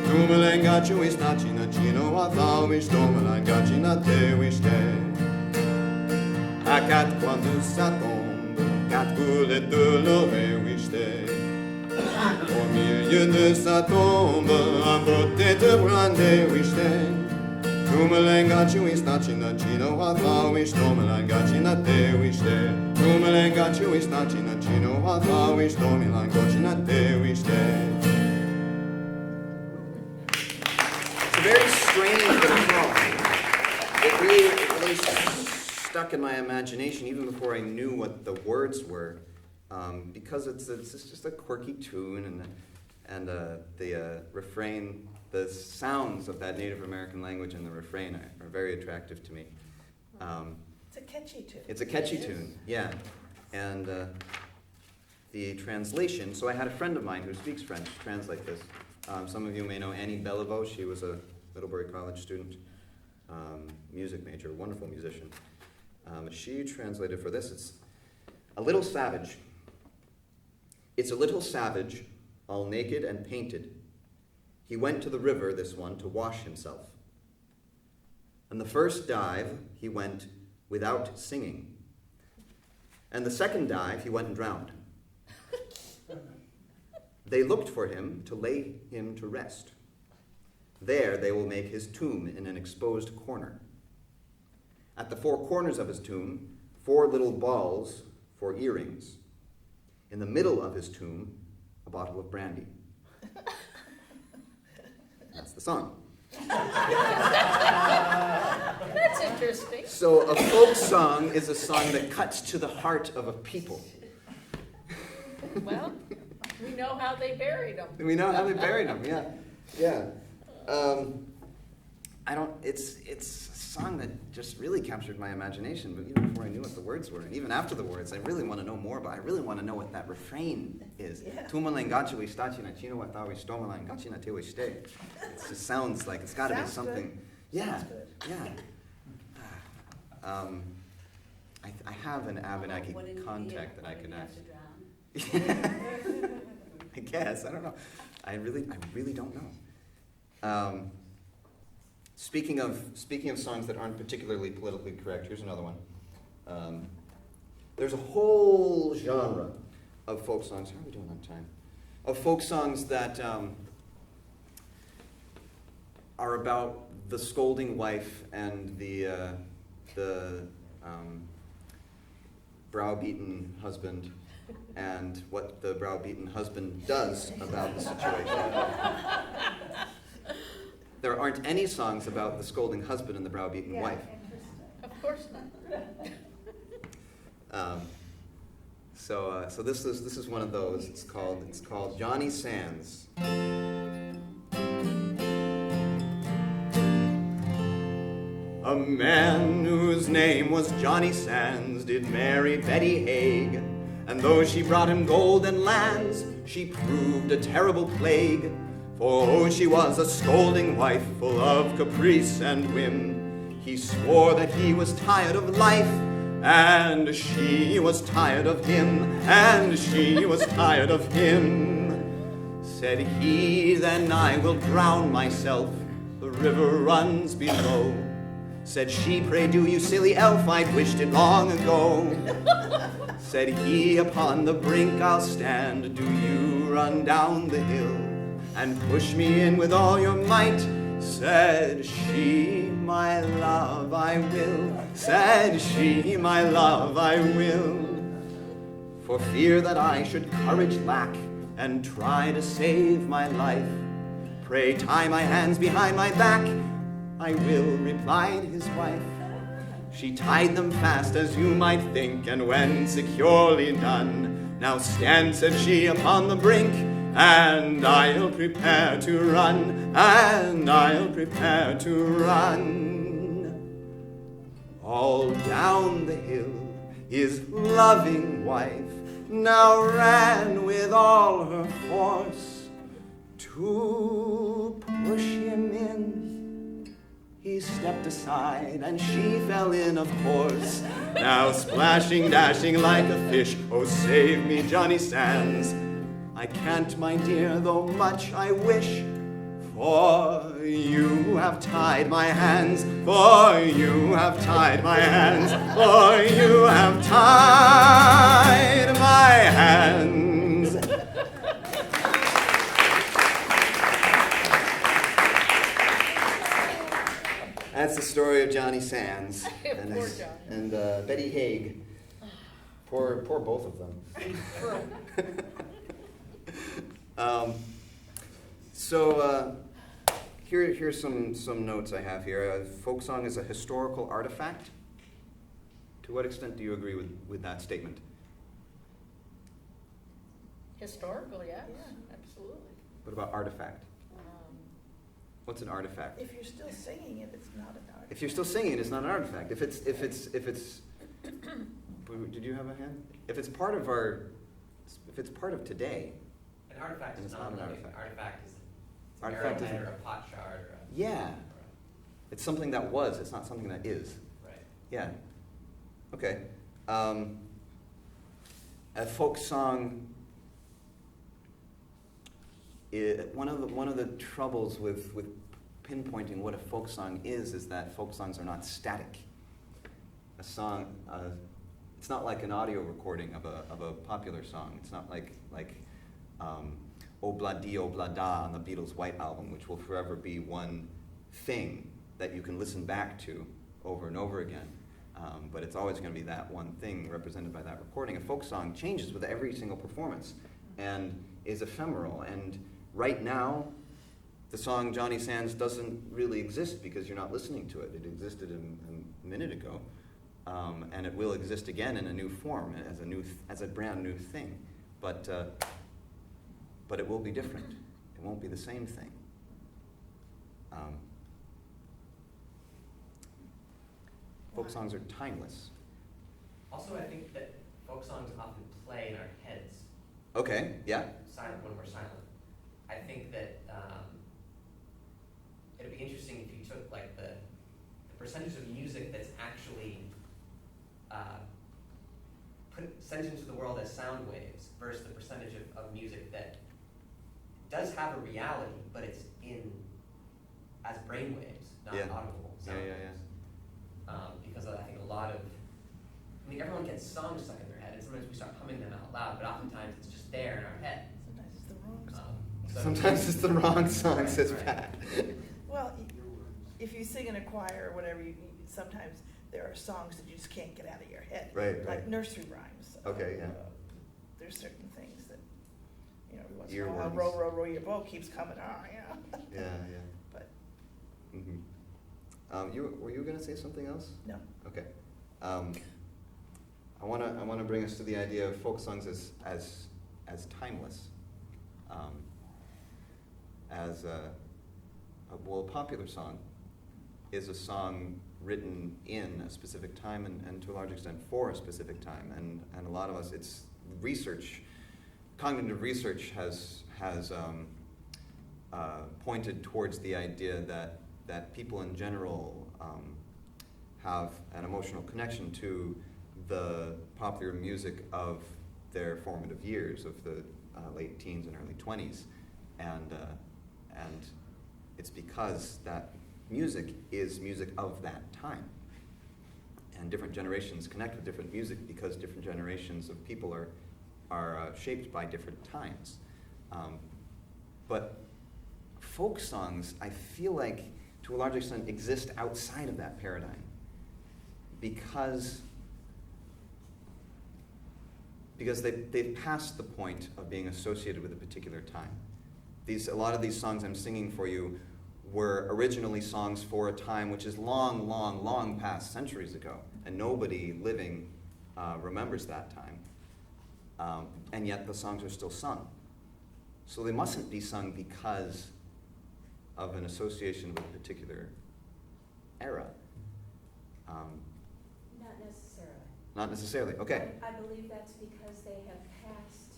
Tu me l'engaggi, oui stacina chino, ata, oui j'tomalangacina te, oui j't'ai. À quatre coins de sa tombe, quatre boulettes de l'oreille, oui j't'ai. Au milieu de sa tombe, un beau tête brandée, oui j't'ai. Tu Tumelengachi stachi na chino hata wish tomelangachi na te wish te. Tumelengachi stachi na chino hata wish tomelangachi na te wish te. It's a very strange little song. It really stuck in my imagination even before I knew what the words were, because it's just a quirky tune, and the refrain, the sounds of that Native American language and the refrain are very attractive to me. It's a catchy tune. It's a catchy tune, yeah. And the translation, so I had a friend of mine who speaks French translate this. Some of you may know Annie Bellevaux. She was a Middlebury College student, music major, wonderful musician. She translated for this. It's a little savage. It's a little savage, all naked and painted. He went to the river, this one, to wash himself. And the first dive, he went without singing. And the second dive, he went and drowned. They looked for him to lay him to rest. There they will make his tomb in an exposed corner. At the four corners of his tomb, 4 little balls for earrings. In the middle of his tomb, a bottle of brandy. That's the song. That's interesting. So a folk song is a song that cuts to the heart of a people. Well, we know how they buried them. We know how they buried him, yeah. Yeah. It's a song that just really captured my imagination, but even before I knew what the words were, and even after the words, I really want to know more about it. I really want to know what that refrain is. Yeah. Tumalengachi wistachi na chino watawi stomalangachi na te wiste. It just sounds like it's got to be Sounds something. good. Yeah, Sounds good. yeah. I have an Abenaki What did you contact do? that I What could did you ask. have to drown? I guess, I don't know. I really don't know. Speaking of songs that aren't particularly politically correct, here's another one. There's a whole genre of folk songs. How are we doing on time? Of folk songs that are about the scolding wife and the browbeaten husband, and what the browbeaten husband does about the situation. There aren't any songs about the scolding husband and the browbeaten wife. Of course not. So this is one of those. It's called Johnny Sands. A man whose name was Johnny Sands did marry Betty Haig, and though she brought him gold and lands, she proved a terrible plague. For oh, she was a scolding wife, full of caprice and whim. He swore that he was tired of life, and she was tired of him, and she was tired of him. Said he, then I will drown myself, the river runs below. Said she, pray do, you silly elf, I'd wished it long ago. Said he, upon the brink I'll stand, do you run down the hill and push me in with all your might. Said she, my love, I will. Said she, my love, I will. For fear that I should courage lack and try to save my life, pray tie my hands behind my back. I will, replied his wife. She tied them fast as you might think, and when securely done, now stand, said she, upon the brink, and I'll prepare to run, and I'll prepare to run. All down the hill his loving wife now ran with all her force to push him in. He stepped aside, and she fell in, of course. Now splashing, dashing like a fish, oh, save me, Johnny Sands. I can't, my dear, though much I wish, for you have tied my hands, for you have tied my hands, for you have tied my hands. That's the story of Johnny Sands and, Poor Johnny. and Betty Haig. Poor both of them. Here's some notes I have here. Folk song is a historical artifact. To what extent do you agree with that statement? Historical, yes, absolutely. What about artifact? Um, What's an artifact? If you're still singing it, it's not an art. If you're still singing, it's not an artifact. If it's did you have a hand? If it's part of today, An artifact And is it's not not an living. Artifact Artifact is an Artifact arrowhead is- or a pot shard or a. yeah, or it's something that was. It's not something that is. a- Right. Yeah. Okay. A folk song. One of the troubles with pinpointing what a folk song is that folk songs are not static. A song, it's not like an audio recording of a popular song. It's not like "Oh Blah Dee, Oh Blah Da" on the Beatles' White Album, which will forever be one thing that you can listen back to over and over again. But it's always going to be that one thing represented by that recording. A folk song changes with every single performance and is ephemeral. And right now, the song Johnny Sands doesn't really exist because you're not listening to it. It existed a minute ago, and it will exist again in a new form as a brand new thing. But it will be different. It won't be the same thing. Folk songs are timeless. Also, I think that folk songs often play in our heads, Okay, yeah. silent when we're silent. I think that it'd be interesting if you took like the percentage of music that's actually sent into the world as sound waves versus the percentage of music that does have a reality, but it's as brain waves, not Yeah. audible sound Yeah, yeah, waves. Because I think everyone gets songs stuck in their head, and sometimes we start humming them out loud, but oftentimes it's just there in our head. Sometimes it's the wrong song. So- Sometimes it's the wrong song, Right, says right. Pat. Well, if you sing in a choir or whatever, sometimes there are songs that you just can't get out of your head. Right, Like right. nursery rhymes. Okay, yeah. There's certain things that, every once in a while, Earworms. row, row, row your boat keeps coming on, Yeah, yeah. But, Were you going to say something else? no. Okay. I want to bring us to the idea of folk songs as timeless. A popular song is a song written in a specific time and to a large extent for a specific time. And a lot of us, it's research, cognitive research has pointed towards the idea that people in general have an emotional connection to the popular music of their formative years, of the late teens and early 20s. And it's because that music is music of that time. And different generations connect with different music because different generations of people are shaped by different times. But folk songs, I feel like, to a large extent, exist outside of that paradigm because they've passed the point of being associated with a particular time. A lot of these songs I'm singing for you were originally songs for a time which is long, long, long past, centuries ago, and nobody living remembers that time. And yet the songs are still sung. So they mustn't be sung because of an association with a particular era. Not necessarily. Not necessarily. Okay. I believe that's because they have passed,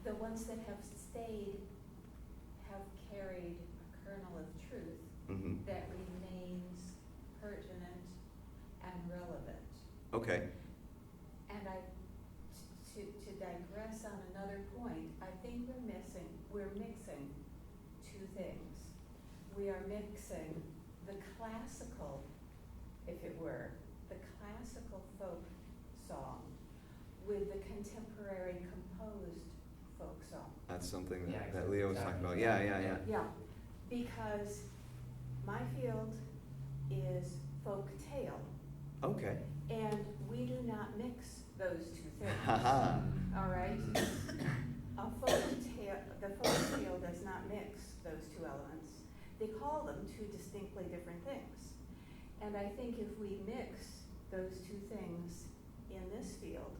the ones that have stayed have carried a kernel of truth Mm-hmm. that remains pertinent and relevant. Okay. And to digress on another point, I think we're mixing two things. We are mixing the classical, if it were, the classical folk song with the contemporary composed folk song. That's something Yeah, that Leo was talking about. Yeah. Yeah, because my field is folk tale. Okay. And we do not mix those two things. Haha. All right? A folk tale, the folk tale does not mix those two elements. They call them two distinctly different things. And I think if we mix those two things in this field,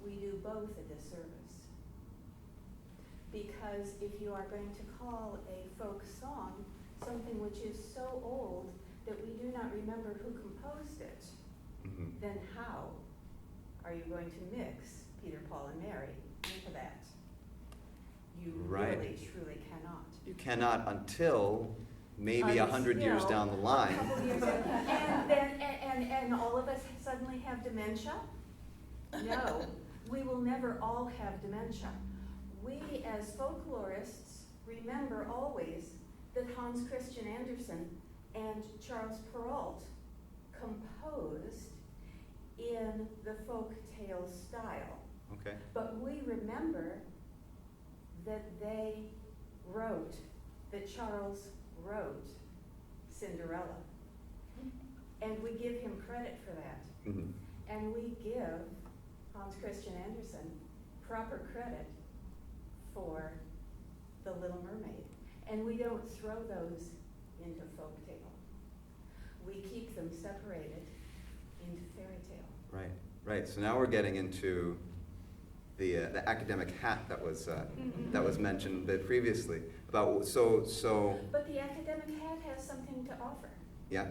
we do both a disservice. Because if you are going to call a folk song something which is so old that we do not remember who composed it, Mhm. then how are you going to mix Peter, Paul, and Mary into that? You Right. really, truly cannot. You cannot until maybe 100 years Until down the a line. couple years ago. And then, and all of us suddenly have dementia? No, we will never all have dementia. We, as folklorists, remember always that Hans Christian Andersen and Charles Perrault composed in the folk tale style. Okay. But we remember that they wrote, that Charles wrote Cinderella. And we give him credit for that. Mhm. And we give Hans Christian Andersen proper credit for The Little Mermaid. And we don't throw those into folk tale. We keep them separated into fairy tale. Right. Right. So now we're getting into the academic hat that was mentioned a bit previously about so. But the academic hat has something to offer. Yeah.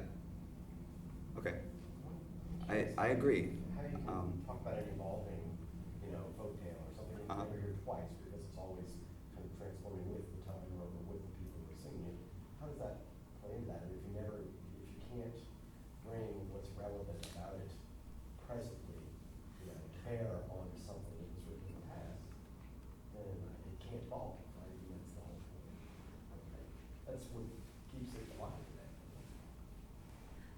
Okay. I agree. How do you talk about an evolving, folktale or something that you never hear twice because it's always kind of transforming with the time or with the people who are singing it? How does that play into that? And if you can't bring what's relevant about it presently, bear on something that was written in the past, then it can't evolve. I think that's the whole point. Okay. That's what keeps it alive today.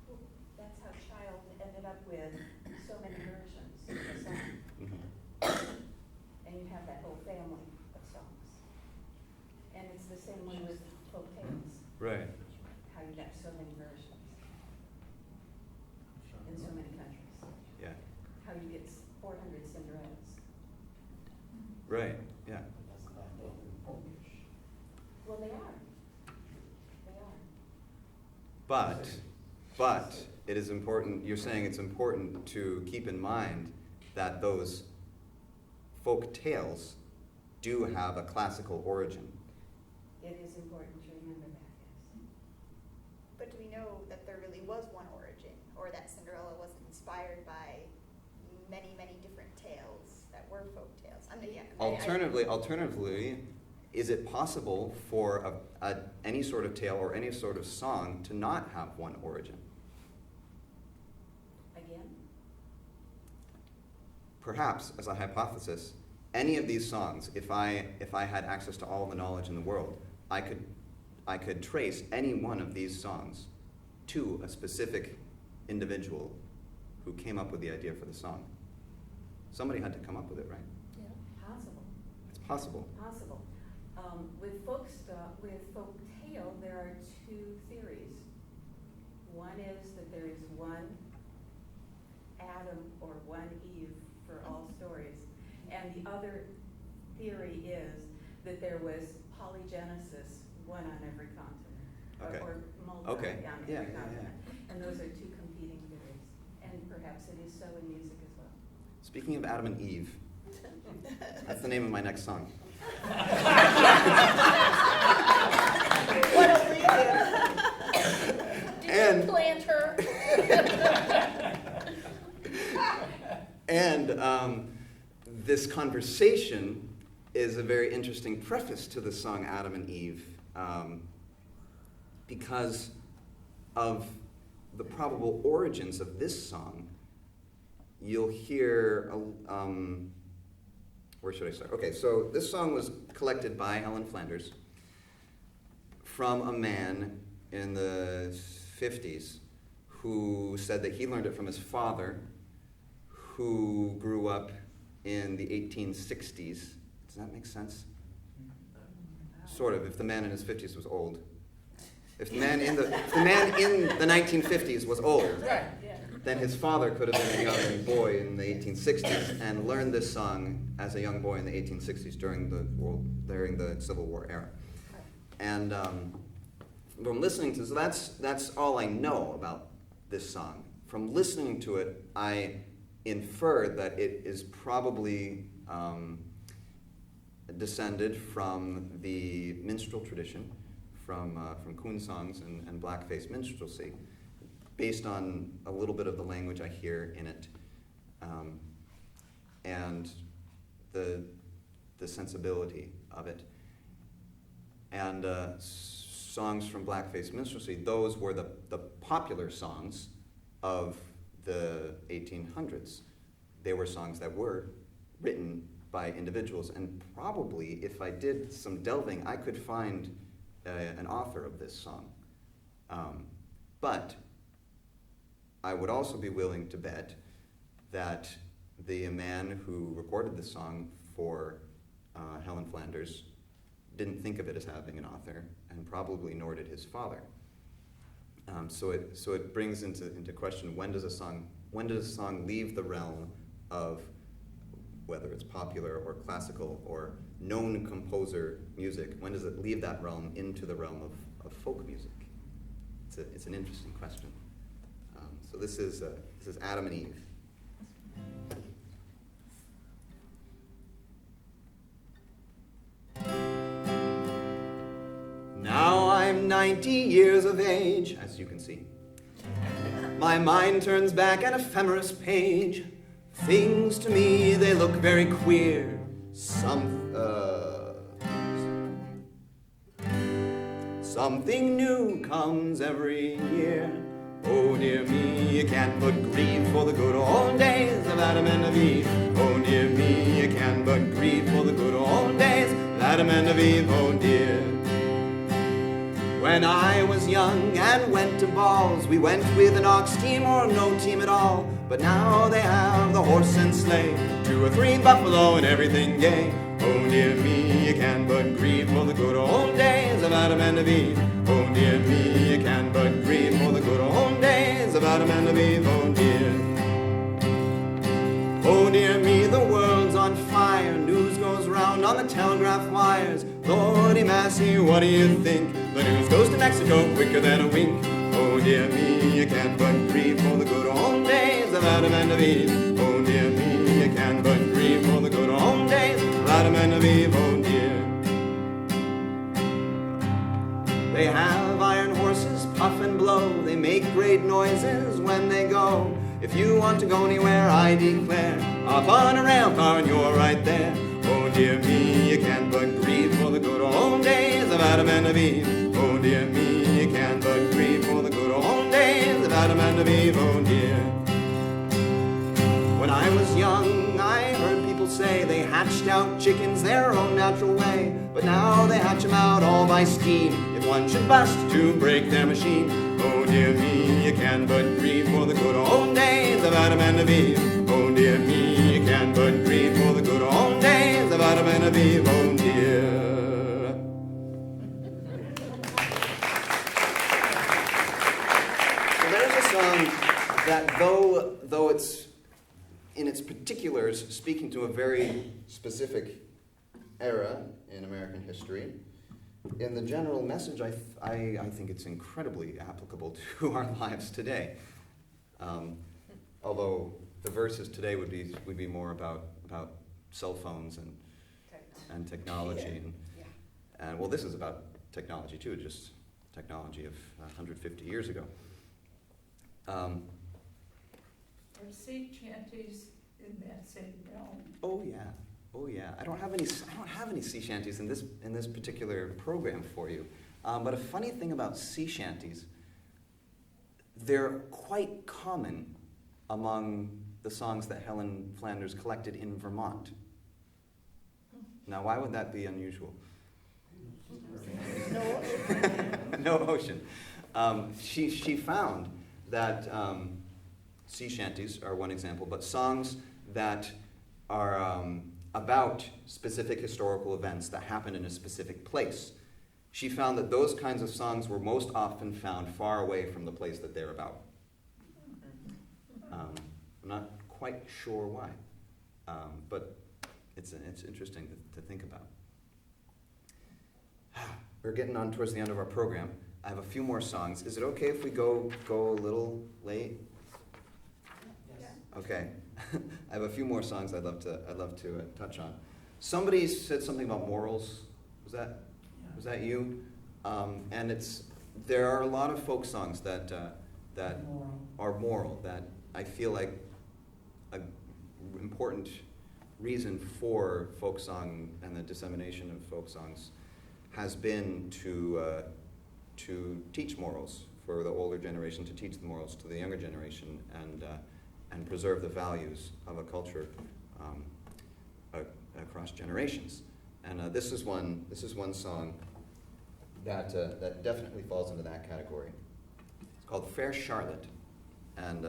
Well, that's how Child ended up with so many versions of the song. And you have that whole family of songs. And it's the same way with folk tales, Right. how you got so many versions in so many countries. Yeah. How you get 400 Cinderellas. Right. Yeah. Doesn't that make them folkish? Well, they are. They are. But it is important. You're saying it's important to keep in mind that those folk tales do have a classical origin. It is important to remember that, yes. But do we know that there really was one origin, or that Cinderella wasn't inspired by many, many different tales that were folk tales? I mean, yeah. Alternatively, is it possible for any sort of tale or any sort of song to not have one origin? Again? Perhaps, as a hypothesis, any of these songs, if I had access to all the knowledge in the world, I could trace any one of these songs to a specific individual who came up with the idea for the song. Somebody had to come up with it, right? Yeah. Possible. It's possible. Possible. With folk tale, there are two theories. One is that there is one Adam or one Eve for all stories. And the other theory is that there was polygenesis, one on every continent. Okay. Or multi Okay. on Yeah, every yeah, continent. And those are two competing theories. And perhaps it is so in music as well. Speaking of Adam and Eve, that's the name of my next song. What a lead-in. Did you plant her? And this conversation is a very interesting preface to the song Adam and Eve, because of the probable origins of this song. You'll hear, where should I start? Okay, so this song was collected by Helen Flanders from a man in the 50s who said that he learned it from his father, who grew up in the 1860s. Does that make sense? Sort of, if the man in his 50s was old. If the man in the 1950s was old, Right, yeah. then his father could have been a young boy in the 1860s and learned this song as a young boy in the 1860s during the Civil War era. And from listening to, so that's all I know about this song. From listening to it, I infer that it is probably descended from the minstrel tradition, from coon songs and blackface minstrelsy, based on a little bit of the language I hear in it, and the sensibility of it. And songs from blackface minstrelsy, those were the popular songs of the 1800s. They were songs that were written by individuals, and probably if I did some delving, I could find an author of this song. But I would also be willing to bet that the man who recorded this song for Helen Flanders didn't think of it as having an author, and probably nor did his father. So it brings into question, when does a song leave the realm of whether it's popular or classical or known composer music? When does it leave that realm into the realm of folk music? It's an interesting question. So this is Adam and Eve. Now I'm 90 years of age, as you can see. My mind turns back an ephemeris page. Things to me, they look very queer. Something new comes every year. Oh dear me, you can't but grieve for the good old days of Adam and of Eve. Oh dear me, you can't but grieve for the good old days of Adam and of Eve. Oh dear. When I was young and went to balls, we went with an ox team or no team at all. But now they have the horse and sleigh, 2 or 3 buffalo and everything gay. Oh dear me, you can but grieve for the good old days of Adam and of Eve. Oh dear me, you can but grieve for the good old days of Adam and of Eve. Oh dear. Oh dear me, the world's on fire. News goes round on the telegraph wires. Lordy massy, what do you think? The news goes to Mexico quicker than a wink. Oh dear me, you can't but grieve for the good old days of Adam and of Eve. Oh dear me, you can't but grieve for the good old days of Adam and of Eve. Oh dear. They have iron horses, puff and blow. They make great noises when they go. If you want to go anywhere, I declare, hop on a rail car and you're right there. Oh dear me, you can't but grieve for the good old days of Adam and of Eve. Oh dear me, you can't but grieve for the good old days of Adam and of Eve. Oh dear. When I was young, I heard people say they hatched out chickens their own natural way. But now they hatch them out all by steam, if one should bust to break their machine. Oh dear me, you can but grieve for the good old days of Adam and of Eve. Oh dear me, you can but grieve for the good old days of Adam and of Eve. Oh dear. So there's a song that though it's in its particulars speaking to a very specific era in American history, in the general message, I think it's incredibly applicable to our lives today. Although the verses today would be more about cell phones and technology, and well, this is about technology too, just technology of 150 years ago. Are sea shanties in that same realm? Oh yeah. I don't have any sea shanties in this particular program for you. But a funny thing about sea shanties, they're quite common among the songs that Helen Flanders collected in Vermont. Now, why would that be unusual? No ocean. She found that sea shanties are one example, but songs that are about specific historical events that happened in a specific place. she found that those kinds of songs were most often found far away from the place that they're about. I'm not quite sure why, but it's interesting to think about. We're getting on towards the end of our program. I have a few more songs. Is it okay if we go a little late? Yes. Okay. I have a few more songs I'd love to touch on. Somebody said something about morals. Was that you? And there are a lot of folk songs that are moral, that I feel like an important reason for folk song and the dissemination of folk songs has been to teach morals, for the older generation to teach the morals to the younger generation, and preserve the values of a culture across generations. And this is one song that definitely falls into that category. It's called "Fair Charlotte," and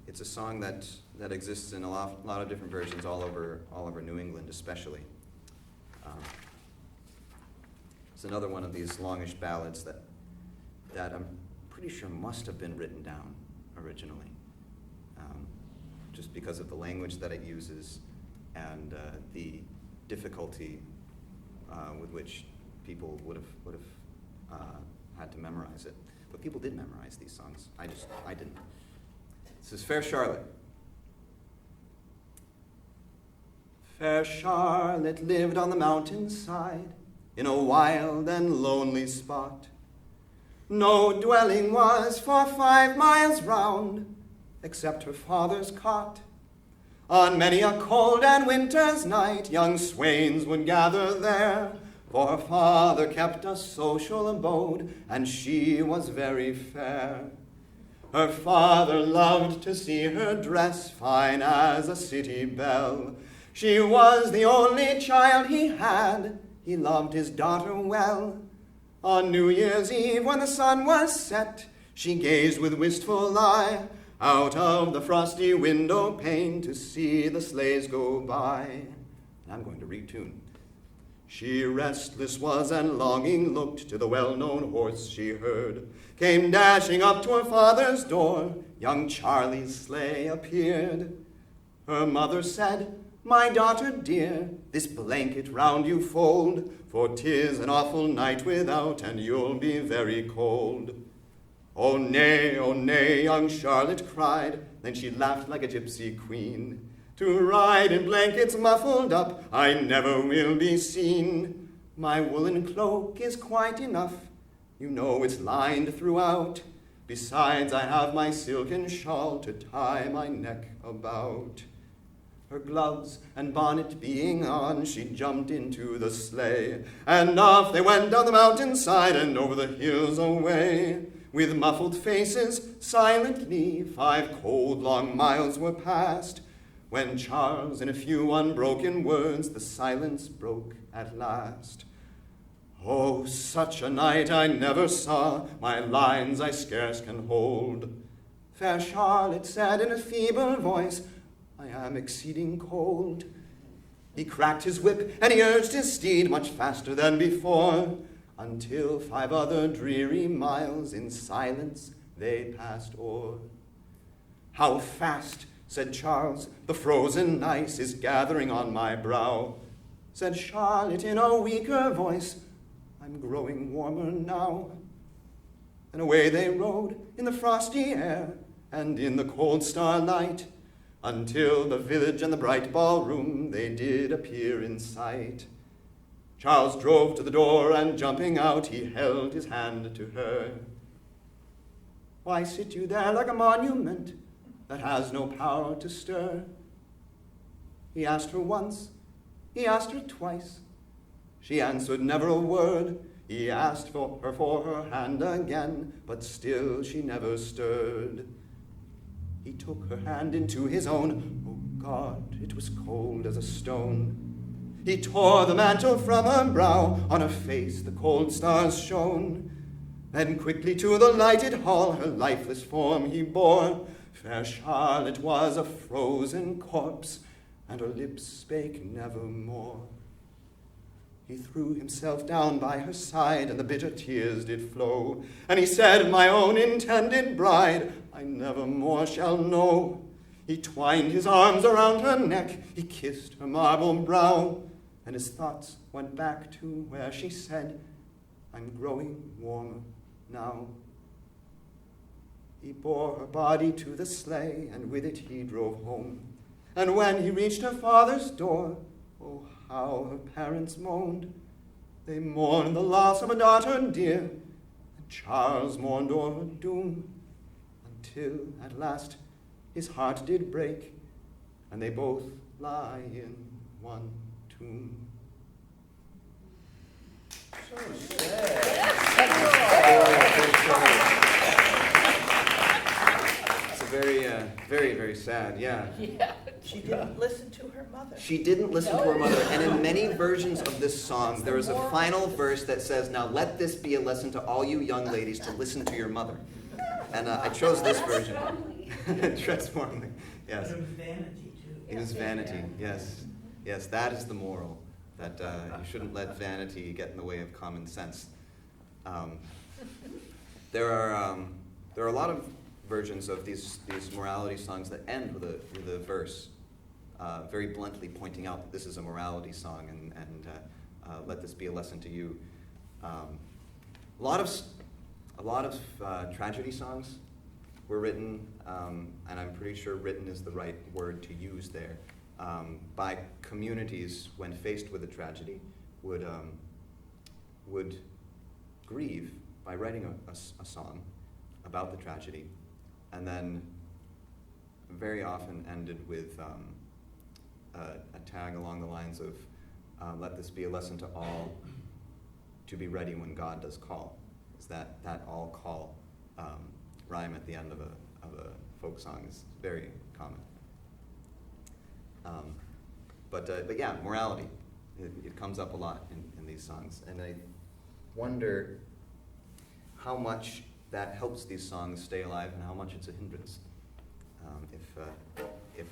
it's a song that exists in a lot of different versions all over New England, especially. It's another one of these longish ballads that I'm pretty sure must have been written down originally, just because of the language that it uses and the difficulty with which people would have had to memorize it. But people did memorize these songs. I didn't. This is "Fair Charlotte." Fair Charlotte lived on the mountainside, in a wild and lonely spot. No dwelling was for 5 miles round, except her father's cot. On many a cold and winter's night, young swains would gather there, for her father kept a social abode, and she was very fair. Her father loved to see her dress fine as a city belle. She was the only child he had. He loved his daughter well. On New Year's Eve, when the sun was set, she gazed with wistful eye out of the frosty window pane to see the sleighs go by. And I'm going to retune. She restless was and longing looked to the well-known horse she heard. Came dashing up to her father's door. Young Charlie's sleigh appeared. Her mother said, "My daughter dear, this blanket round you fold, for 'tis an awful night without, and you'll be very cold." Oh nay, young Charlotte cried, then she laughed like a gypsy queen. "To ride in blankets muffled up, I never will be seen. My woolen cloak is quite enough, you know it's lined throughout. Besides, I have my silken shawl to tie my neck about." Her gloves and bonnet being on, she jumped into the sleigh, and off they went down the mountainside and over the hills away. With muffled faces, silently, 5 cold long miles were passed, when Charles, in a few unbroken words, the silence broke at last. "Oh, such a night I never saw, my lines I scarce can hold." Fair Charlotte said in a feeble voice, "I am exceeding cold." He cracked his whip, and he urged his steed much faster than before, until 5 other dreary miles in silence they passed o'er. "How fast," said Charles, "the frozen ice is gathering on my brow." Said Charlotte in a weaker voice, "I'm growing warmer now." And away they rode in the frosty air and in the cold starlight, until the village and the bright ballroom they did appear in sight. Charles drove to the door, and jumping out, he held his hand to her. "Why sit you there like a monument that has no power to stir?" He asked her once, he asked her twice. She answered never a word. He asked for her hand again, but still she never stirred. He took her hand into his own. Oh God, it was cold as a stone. He tore the mantle from her brow, on her face the cold stars shone. Then quickly to the lighted hall her lifeless form he bore. Fair Charlotte was a frozen corpse, and her lips spake nevermore. He threw himself down by her side, and the bitter tears did flow. And he said, my own intended bride, I never more shall know. He twined his arms around her neck, he kissed her marble brow, and his thoughts went back to where she said, I'm growing warmer now. He bore her body to the sleigh, and with it he drove home. And when he reached her father's door, oh, how her parents moaned. They mourned the loss of a daughter dear, and Charles mourned o'er her doom, until at last his heart did break, and they both lie in one tomb. So sad. It's a very, very, very sad, yeah. Yeah. She didn't listen to her mother. She didn't listen to her mother, and in many versions of this song, there is a final verse that says, now let this be a lesson to all you young ladies to listen to your mother. And I chose this version. Treads warmly, yes. But it was vanity, too. It was vanity, yes. Yes, that is the moral, that you shouldn't let vanity get in the way of common sense. There are a lot of versions of these morality songs that end with a verse, very bluntly pointing out that this is a morality song and let this be a lesson to you. A lot of tragedy songs were written, and I'm pretty sure written is the right word to use there, by communities when faced with a tragedy would grieve by writing a song about the tragedy, and then very often ended with a tag along the lines of, let this be a lesson to all to be ready when God does call. Is that all call rhyme at the end of a folk song is very common. But yeah, morality, it comes up a lot in these songs, and I wonder how much that helps these songs stay alive and how much it's a hindrance. If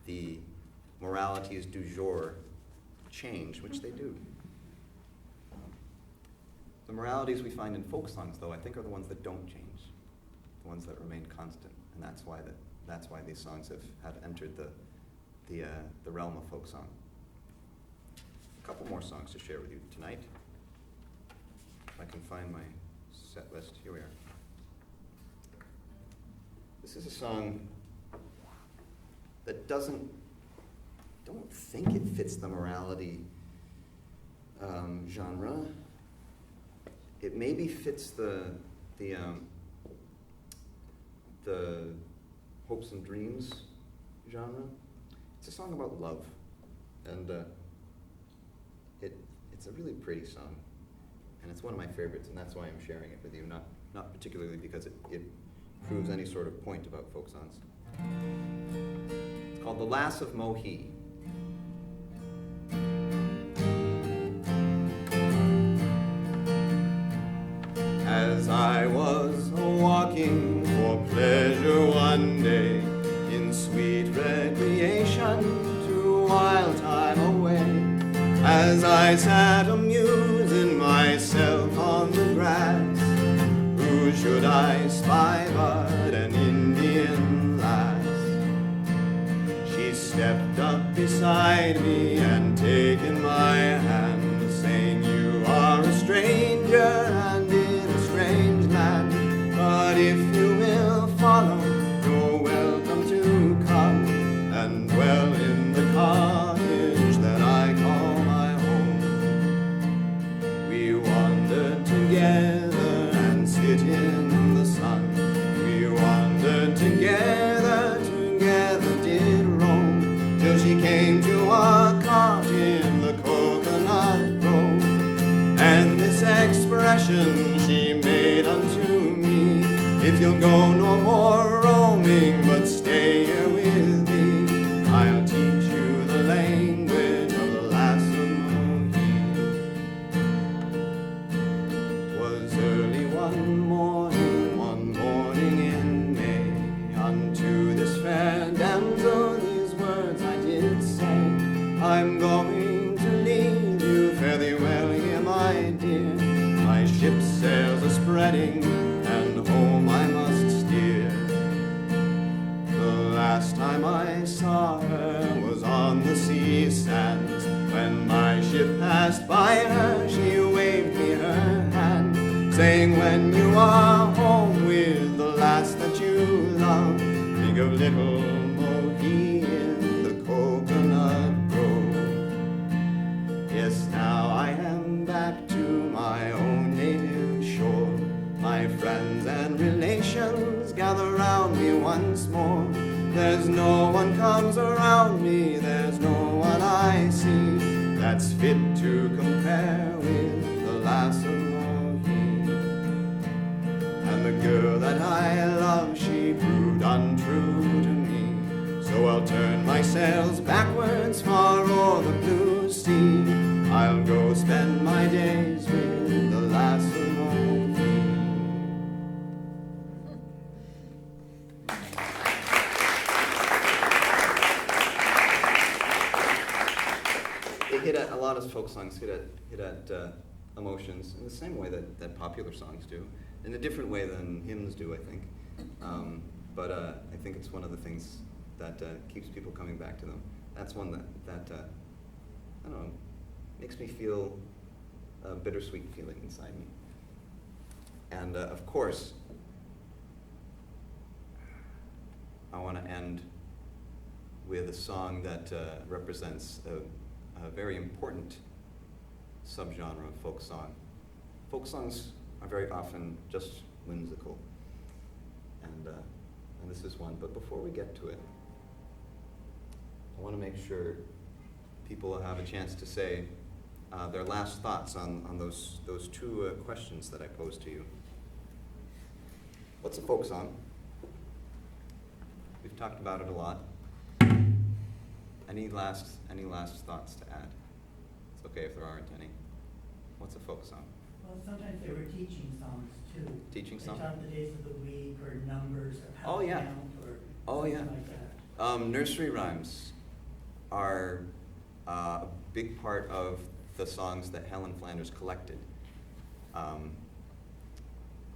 the moralities du jour change, which they do. The moralities we find in folk songs, though, I think are the ones that don't change, the ones that remain constant, and that's why these songs have entered the realm of folk song. A couple more songs to share with you tonight. If I can find my set list, here we are. This is a song that don't think it fits the morality genre. It maybe fits the hopes and dreams genre. It's a song about love, and it's a really pretty song, and it's one of my favorites, and that's why I'm sharing it with you, not particularly because it proves any sort of point about folk songs. It's called The Lass of Mohi. As I was walking for pleasure one day, in sweet recreation to while time away, as I sat amusing myself on the grass, who should I spy but an Indian lass? She stepped up beside me and taken my hand, saying, you are a stranger and in a strange land, but if you will follow, you're welcome to come and dwell in the cottage that I call my home. We wandered together and sit in the sun. We wandered together did roam, till she came to a cot in the coconut grove. And this expression she made unto me, if you'll go no more roaming, but stay here with me, I'll teach you the language of the lass of Mohi. 'Twas early one morning in May, unto this fair damsel these words I did say, I'm going to leave you, fare thee passed by her, she waved me her hand, saying, when you are home with the lass that you love, think of little Mohi in the coconut grove. Yes, now I am back to my own native shore. My friends and relations gather round me once more. There's no one comes around me, there's no one I see that's fit to compare with the lass of Mohi. And the girl that I love, she proved untrue to me. So I'll turn my sails backwards far o'er the blue sea. I'll go spend my days with the lass of Mohi. It hit at, a lot of folk songs hit at emotions in the same way that popular songs do, in a different way than hymns do, I think. But I think it's one of the things that keeps people coming back to them. That's one that I don't know, makes me feel a bittersweet feeling inside me. And of course, I want to end with a song that represents a very important subgenre of folk song. Folk songs are very often just whimsical, and this is one. But before we get to it, I want to make sure people have a chance to say their last thoughts on those two questions that I posed to you. What's a folk song? We've talked about it a lot. Any last thoughts to add? It's okay if there aren't any. What's a folk song? Well, sometimes they were teaching songs too. Teaching songs? They taught the days of the week or numbers or how Oh, to yeah. count or Oh, something yeah. like that. Nursery rhymes are a big part of the songs that Helen Flanders collected.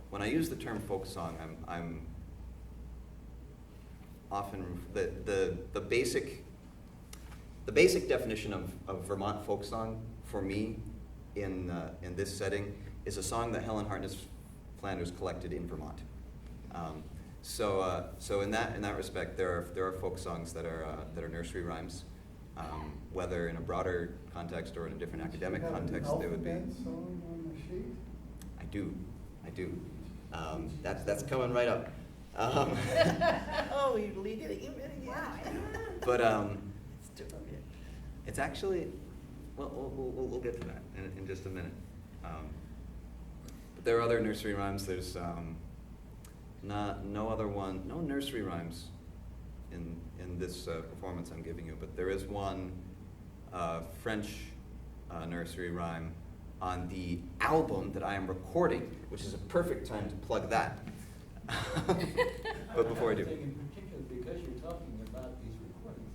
When I use the term folk song, I'm often the basic definition of Vermont folk song for me in this setting is a song that Helen Hartness Flanders collected in Vermont. So in that respect, there are folk songs that are nursery rhymes, whether in a broader context or in a different academic context, they would be. Song on the sheet? I do. That's coming right up. Oh, you lead it again. But it's actually, well, we'll get to that in just a minute. But there are other nursery rhymes. There's no nursery rhymes in this performance I'm giving you, but there is one French nursery rhyme on the album that I am recording, which is a perfect time to plug that. But before I do. In particular, because you're talking about these recordings,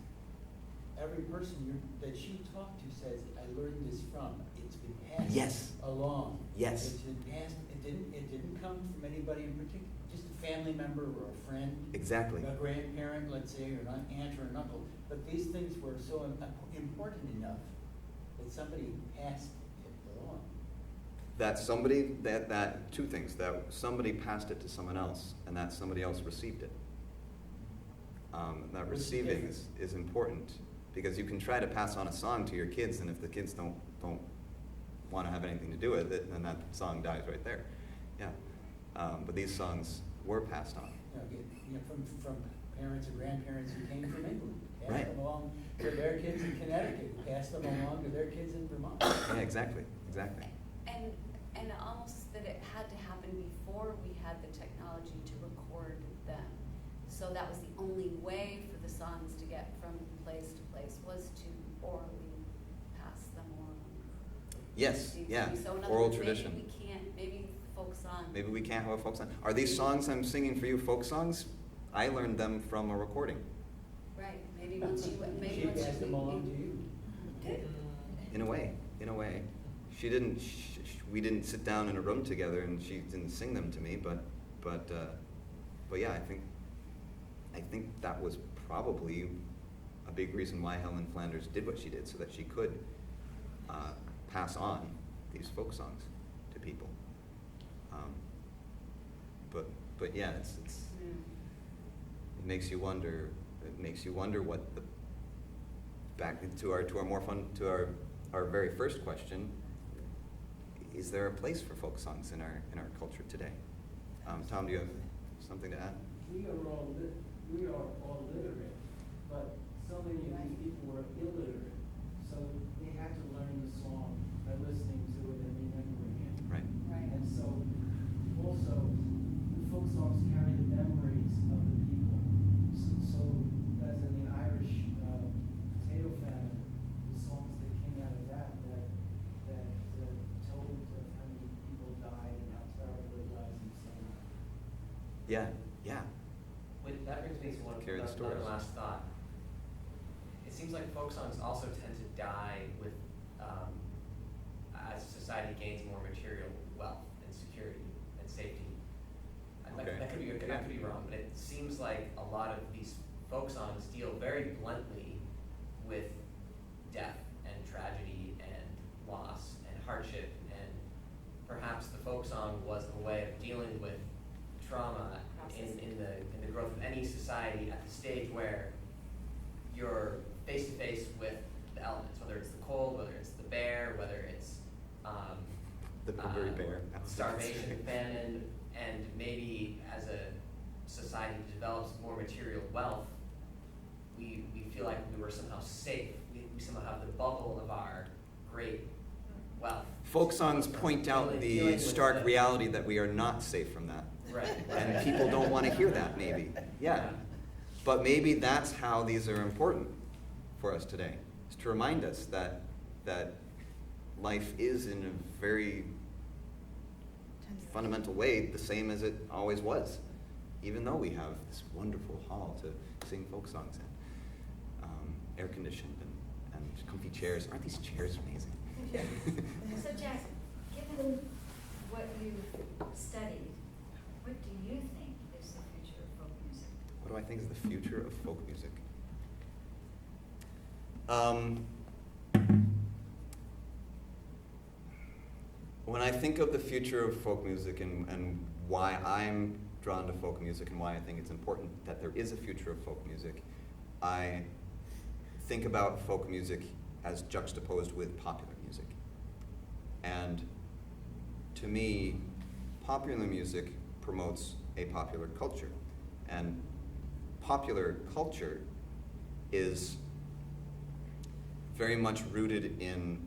every person that you talk to says, I learned this from. It's been passed along. Yes. It's been passed. It didn't come from anybody in particular, just a family member or a friend. Exactly. A grandparent, let's say, or an aunt or an uncle. But these things were so important enough that somebody passed it along. That somebody, that two things, that somebody passed it to someone else, and that somebody else received it. That receiving is important, because you can try to pass on a song to your kids, and if the kids don't want to have anything to do with it, then that song dies right there. Yeah. But these songs were passed on. From parents and grandparents who came from England. Passed Right. them along to their kids in Connecticut, passed them along to their kids in Vermont. Yeah, exactly. And almost that it had to happen before we had the technology to record them. So that was the only way for the songs to get from place to place, was to orally pass them on. Yes, yeah, So in other oral words, tradition. maybe folk song. Maybe we can't have a folk song. Are these songs I'm singing for you folk songs? I learned them from a recording. Right, maybe once you, She passed them along to you. Did. In a way. She didn't. We didn't sit down in a room together, and she didn't sing them to me. But yeah, I think that was probably a big reason why Helen Flanders did what she did, so that she could pass on these folk songs to people. But yeah, it makes you wonder. It makes you wonder what the back to our more fun to our very first question. Is there a place for folk songs in our culture today? Tom, do you have something to add? We are all literate, but so many of these people were illiterate, so they had to learn the song by listening to it and remembering it. Right. And so, also, the folk songs carry the memories of the people. So as in the Irish potato famine, the songs that came out of that told of how many people died and how terrible it was and so on. Yeah. That brings me to Carry the another stories. last thought. It seems like folk songs also tend to die with, as society gains more material wealth and security and safety. Okay. That could be wrong, but it seems like a lot of these folk songs deal very bluntly with death and tragedy and loss and hardship, and perhaps the folk song was a way of dealing with trauma in the growth of any society at the stage where you're face to face with the elements, whether it's the cold, whether it's the bear, whether it's The very bear. starvation, famine, and maybe as a society develops more material wealth, we feel like we were somehow safe. We somehow have the bubble of our great wealth. Folk songs point out the stark reality that we are not safe from that. Right. And people don't want to hear that, maybe. Yeah. But maybe that's how these are important for us today. Is to remind us that life is in a very fundamental way the same as it always was, even though we have this wonderful hall to sing folk songs in, air conditioned and comfy chairs. Aren't these chairs amazing? Yeah. So Jack, given what you've studied, what do you think is the future of folk music? What do I think is the future of folk music? When I think of the future of folk music and why I'm drawn to folk music and why I think it's important that there is a future of folk music, I think about folk music as juxtaposed with popular music. And to me, popular music promotes a popular culture. And popular culture is very much rooted in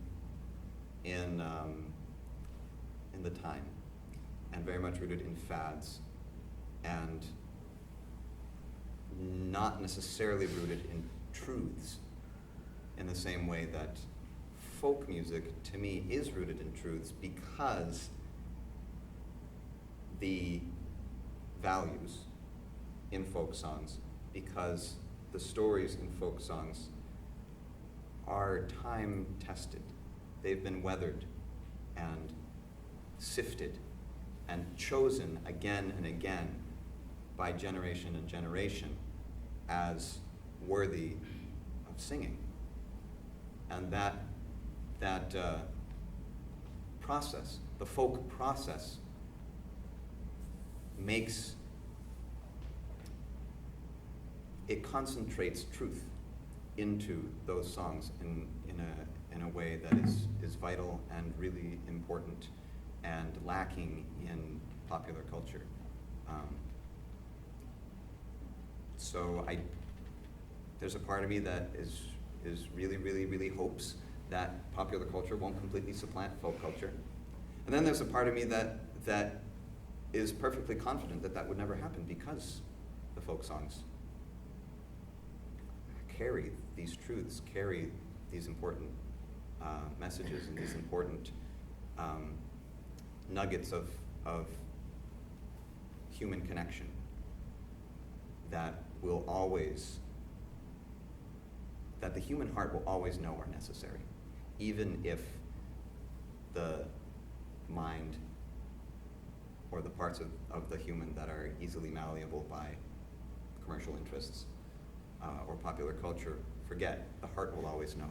the time, and very much rooted in fads, and not necessarily rooted in truths in the same way that folk music, to me, is rooted in truths, because the values in folk songs, because the stories in folk songs are time-tested. They've been weathered and sifted and chosen again and again by generation and generation as worthy of singing. And that process, the folk process, concentrates truth into those songs in a way that is vital and really important and lacking in popular culture. So there's a part of me that is really hopes that popular culture won't completely supplant folk culture. And then there's a part of me that is perfectly confident that would never happen, because the folk songs carry these truths, carry these important messages and these important nuggets of human connection that the human heart will always know are necessary, even if the mind or the parts of the human that are easily malleable by commercial interests or popular culture forget. The heart will always know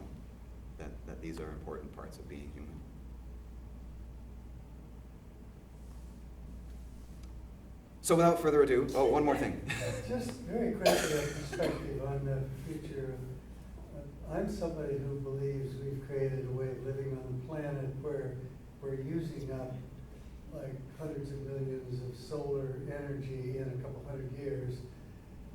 that these are important parts of being human. So without further ado, one more thing. Just very quickly, a perspective on the future. I'm somebody who believes we've created a way of living on the planet where we're using up like hundreds of millions of solar energy in a couple hundred years.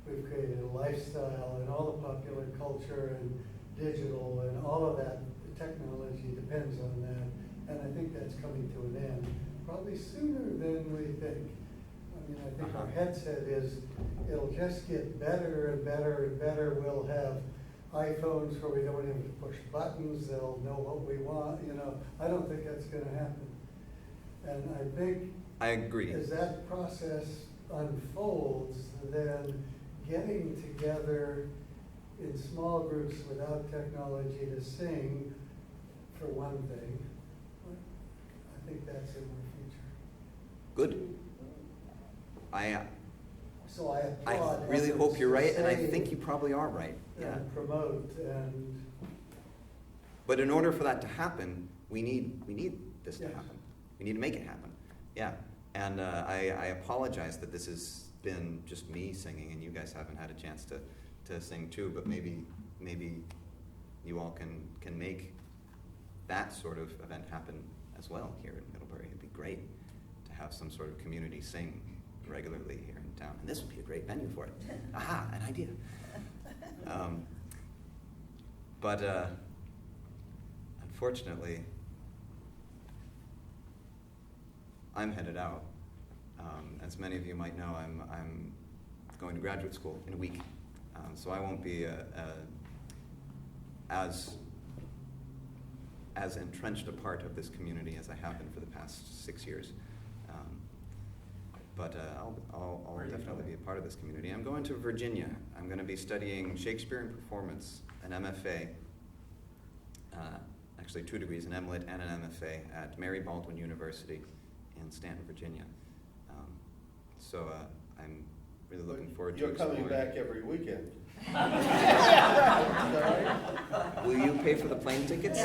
We've created a lifestyle, and all the popular culture and digital and all of that technology depends on that. And I think that's coming to an end, probably sooner than we think. I mean, I think our headset is, it'll just get better and better and better. We'll have iPhones where we don't even have to push buttons. They'll know what we want, you know. I don't think that's gonna happen. And I think I agree. as that process unfolds, then getting together in small groups without technology to sing, for one thing, I think that's in the future. Good. So I I applaud really efforts hope you're to right, and I save think you probably are right. Yeah. and promote and. But in order for that to happen, we need this to Yes. happen. We need to make it happen. Yeah. And I apologize that this has been just me singing, and you guys haven't had a chance to sing too. But maybe you all can make that sort of event happen as well here in Middlebury. It'd be great to have some sort of community sing regularly here in town, and this would be a great venue for it. Aha, an idea. But unfortunately, I'm headed out. As many of you might know, I'm going to graduate school in a week, so I won't be as entrenched a part of this community as I have been for the past 6 years. But I'll definitely be a part of this community. I'm going to Virginia. I'm going to be studying Shakespeare and performance, an MFA, actually 2 degrees, an MLit and an MFA at Mary Baldwin University in Stanton, Virginia. So I'm really looking forward to You're exploring. coming back every weekend. Will you pay for the plane tickets?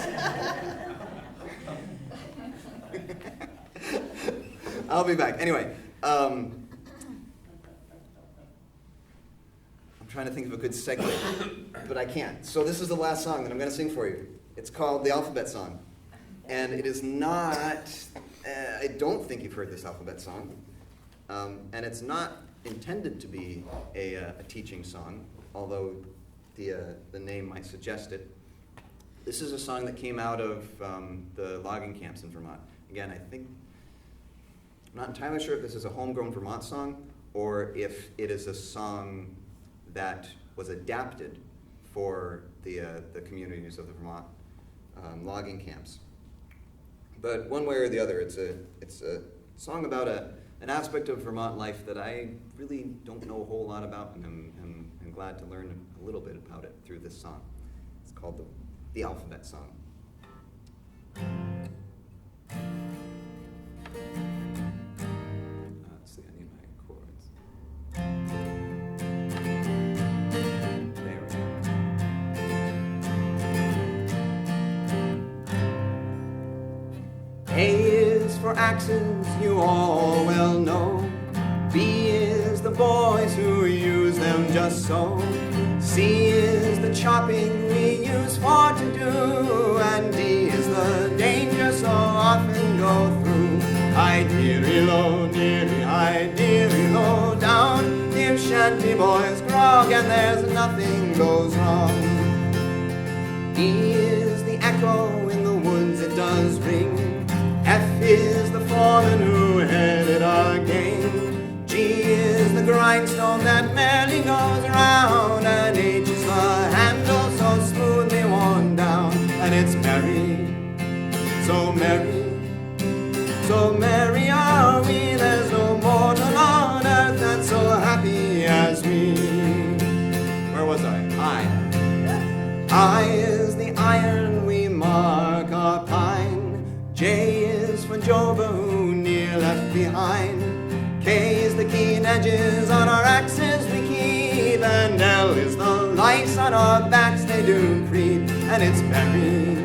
I'll be back. Anyway, I'm trying to think of a good segue, but I can't. So this is the last song that I'm going to sing for you. It's called The Alphabet Song. And it is not, I don't think you've heard this alphabet song. And it's not intended to be a teaching song, although the name might suggest it. This is a song that came out of the logging camps in Vermont. Again, I'm not entirely sure if this is a homegrown Vermont song or if it is a song that was adapted for the communities of the Vermont logging camps. But one way or the other, it's a song about an aspect of Vermont life that I really don't know a whole lot about, and I'm glad to learn a little bit about it through this song. It's called the Alphabet Song. Let's see, I need my chords. There we go. A is for axes, you all well know. B is the boys who use them just so. C is the chopping we use for to do. And D is the danger so often go through. High dearie low, dearie high, dearie low down. Give shanty boys grog and there's nothing goes wrong. E is the echo in the woods, it does ring. F is the foreman who headed our game. G is the grindstone that merrily goes round. And H is the handle so smoothly worn down. And it's merry, so merry are we. There's no mortal on earth that's so happy as we. Where was I? I is the iron we mark our pine. J is for Joba who near left behind. K is the keen edges on our axes we keep. And L is the lice on our backs they do creep. And it's merry,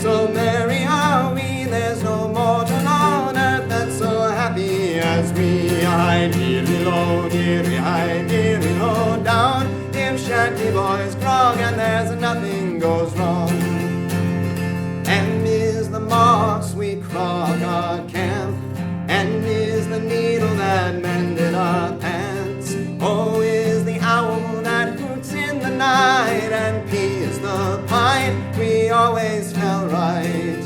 so merry are we. There's no mortal on earth that's so happy happy as me. I dearie low, dearie high, dearie low down. If shanty boys grog and there's nothing goes wrong. M is the moss we crog our camp. N is the needle that mended our pants. O is the owl that hoots in the night. And P is the pine we always fell right.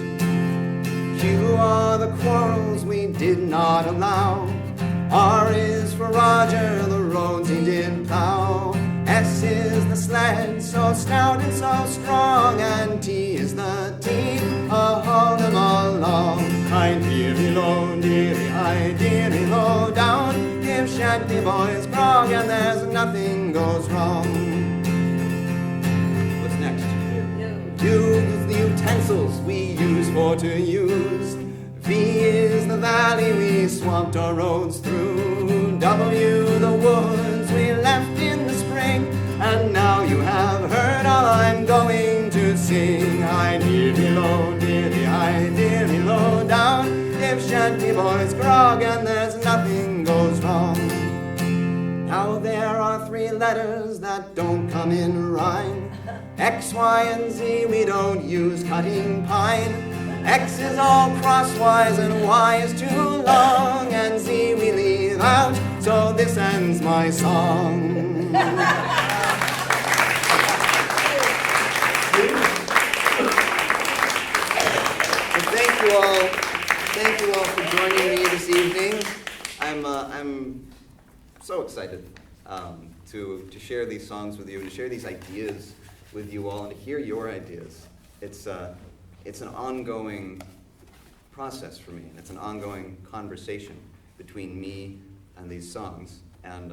Q are the quarrels we did not allow. R is for Roger, the roads he did plow. S is the sled, so stout and so strong. And T is the team, haul them along. High dearie low, dearie high, dearie low down. Give shanty boys grog and there's nothing goes wrong. What's next? U is the utensils we use for to use. V is the valley we swamped our roads through. W the woods we left in the spring. And now you have heard all I'm going to sing. High dearie low, dearie high, dearie low down. If shanty boys grog and there's nothing goes wrong. Now there are 3 letters that don't come in rhyme. X, Y, and Z we don't use cutting pine. X is all crosswise and Y is too long. And Z we leave out, so this ends my song. Thank you all for joining me this evening. I'm so excited to share these songs with you and to share these ideas with you all and to hear your ideas. It's an ongoing process for me, and it's an ongoing conversation between me and these songs, and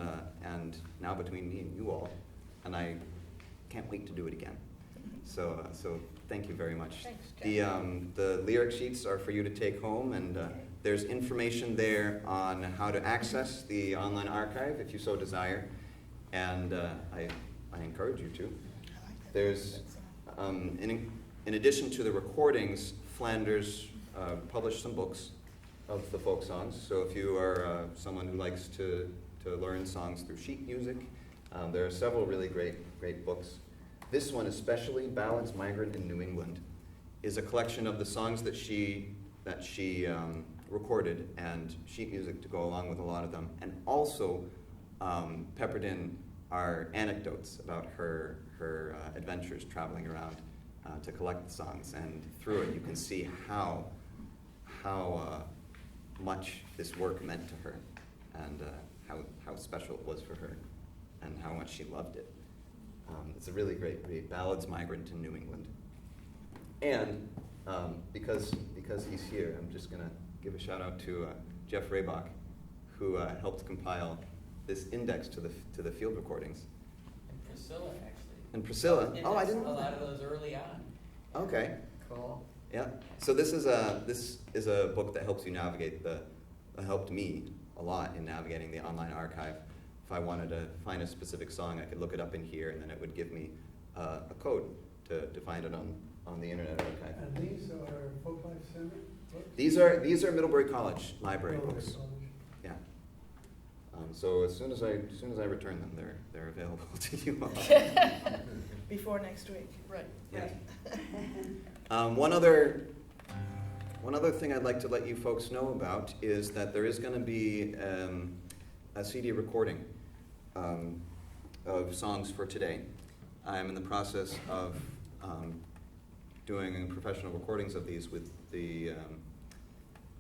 now between me and you all, and I can't wait to do it again. So thank you very much. Thanks, The lyric sheets are for you to take home, and there's information there on how to access the online archive if you so desire, and I encourage you to. There's, in addition to the recordings, Flanders published some books of the folk songs, so if you are someone who likes to learn songs through sheet music, there are several really great books. This one especially, Ballads, Migrant in New England, is a collection of the songs that she recorded and sheet music to go along with a lot of them, and also peppered in are anecdotes about her adventures traveling around to collect the songs. And through it you can see how much this work meant to her, and how special it was for her, and how much she loved it. It's a really great read, Ballads, Migrant in New England. And because he's here, I'm just going to give a shout out to Jeff Raybach, who helped compile this index to the field recordings. And Priscilla, actually. And Priscilla, oh, I didn't know a lot that. of those early on. Okay. Cool. Yeah. So this is a book that helps you navigate helped me a lot in navigating the online archive. If I wanted to find a specific song, I could look it up in here, and then it would give me a code to find it on the Internet Archive. And these are Folklife Center books? These are Middlebury College library Middlebury books. College. Yeah. So as soon as I return them, they're available to you all. Before next week. Right. Yeah. One other thing I'd like to let you folks know about is that there is going to be a CD recording of songs for today. I'm in the process of doing professional recordings of these with the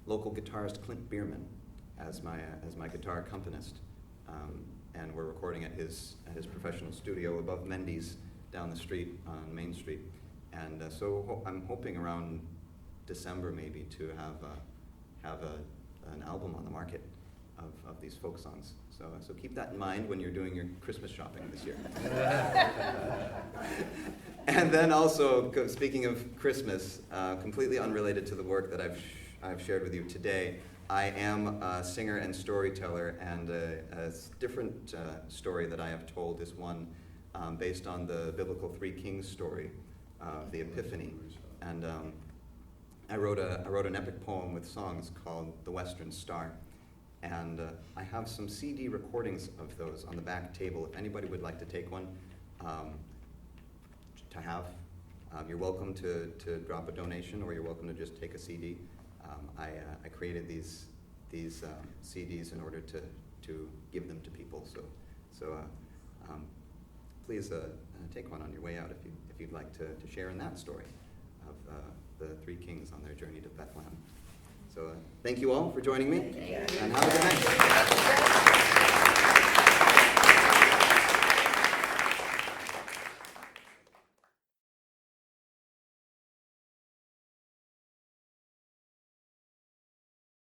local guitarist Clint Bierman as my guitar accompanist, and we're recording at his professional studio above Mendy's down the street on Main Street, and so I'm hoping around December maybe to have an album on the market of these folk songs. So keep that in mind when you're doing your Christmas shopping this year. And then also, speaking of Christmas, completely unrelated to the work that I've shared with you today, I am a singer and storyteller, and a different story that I have told is one based on the biblical Three Kings story of the Epiphany. And I wrote an epic poem with songs called The Western Star. And I have some CD recordings of those on the back table. If anybody would like to take one to have, you're welcome to drop a donation, or you're welcome to just take a CD. I created these CDs in order to give them to people. So please take one on your way out if you'd like to share in that story of the three kings on their journey to Bethlehem. So thank you all for joining me, and have a good night.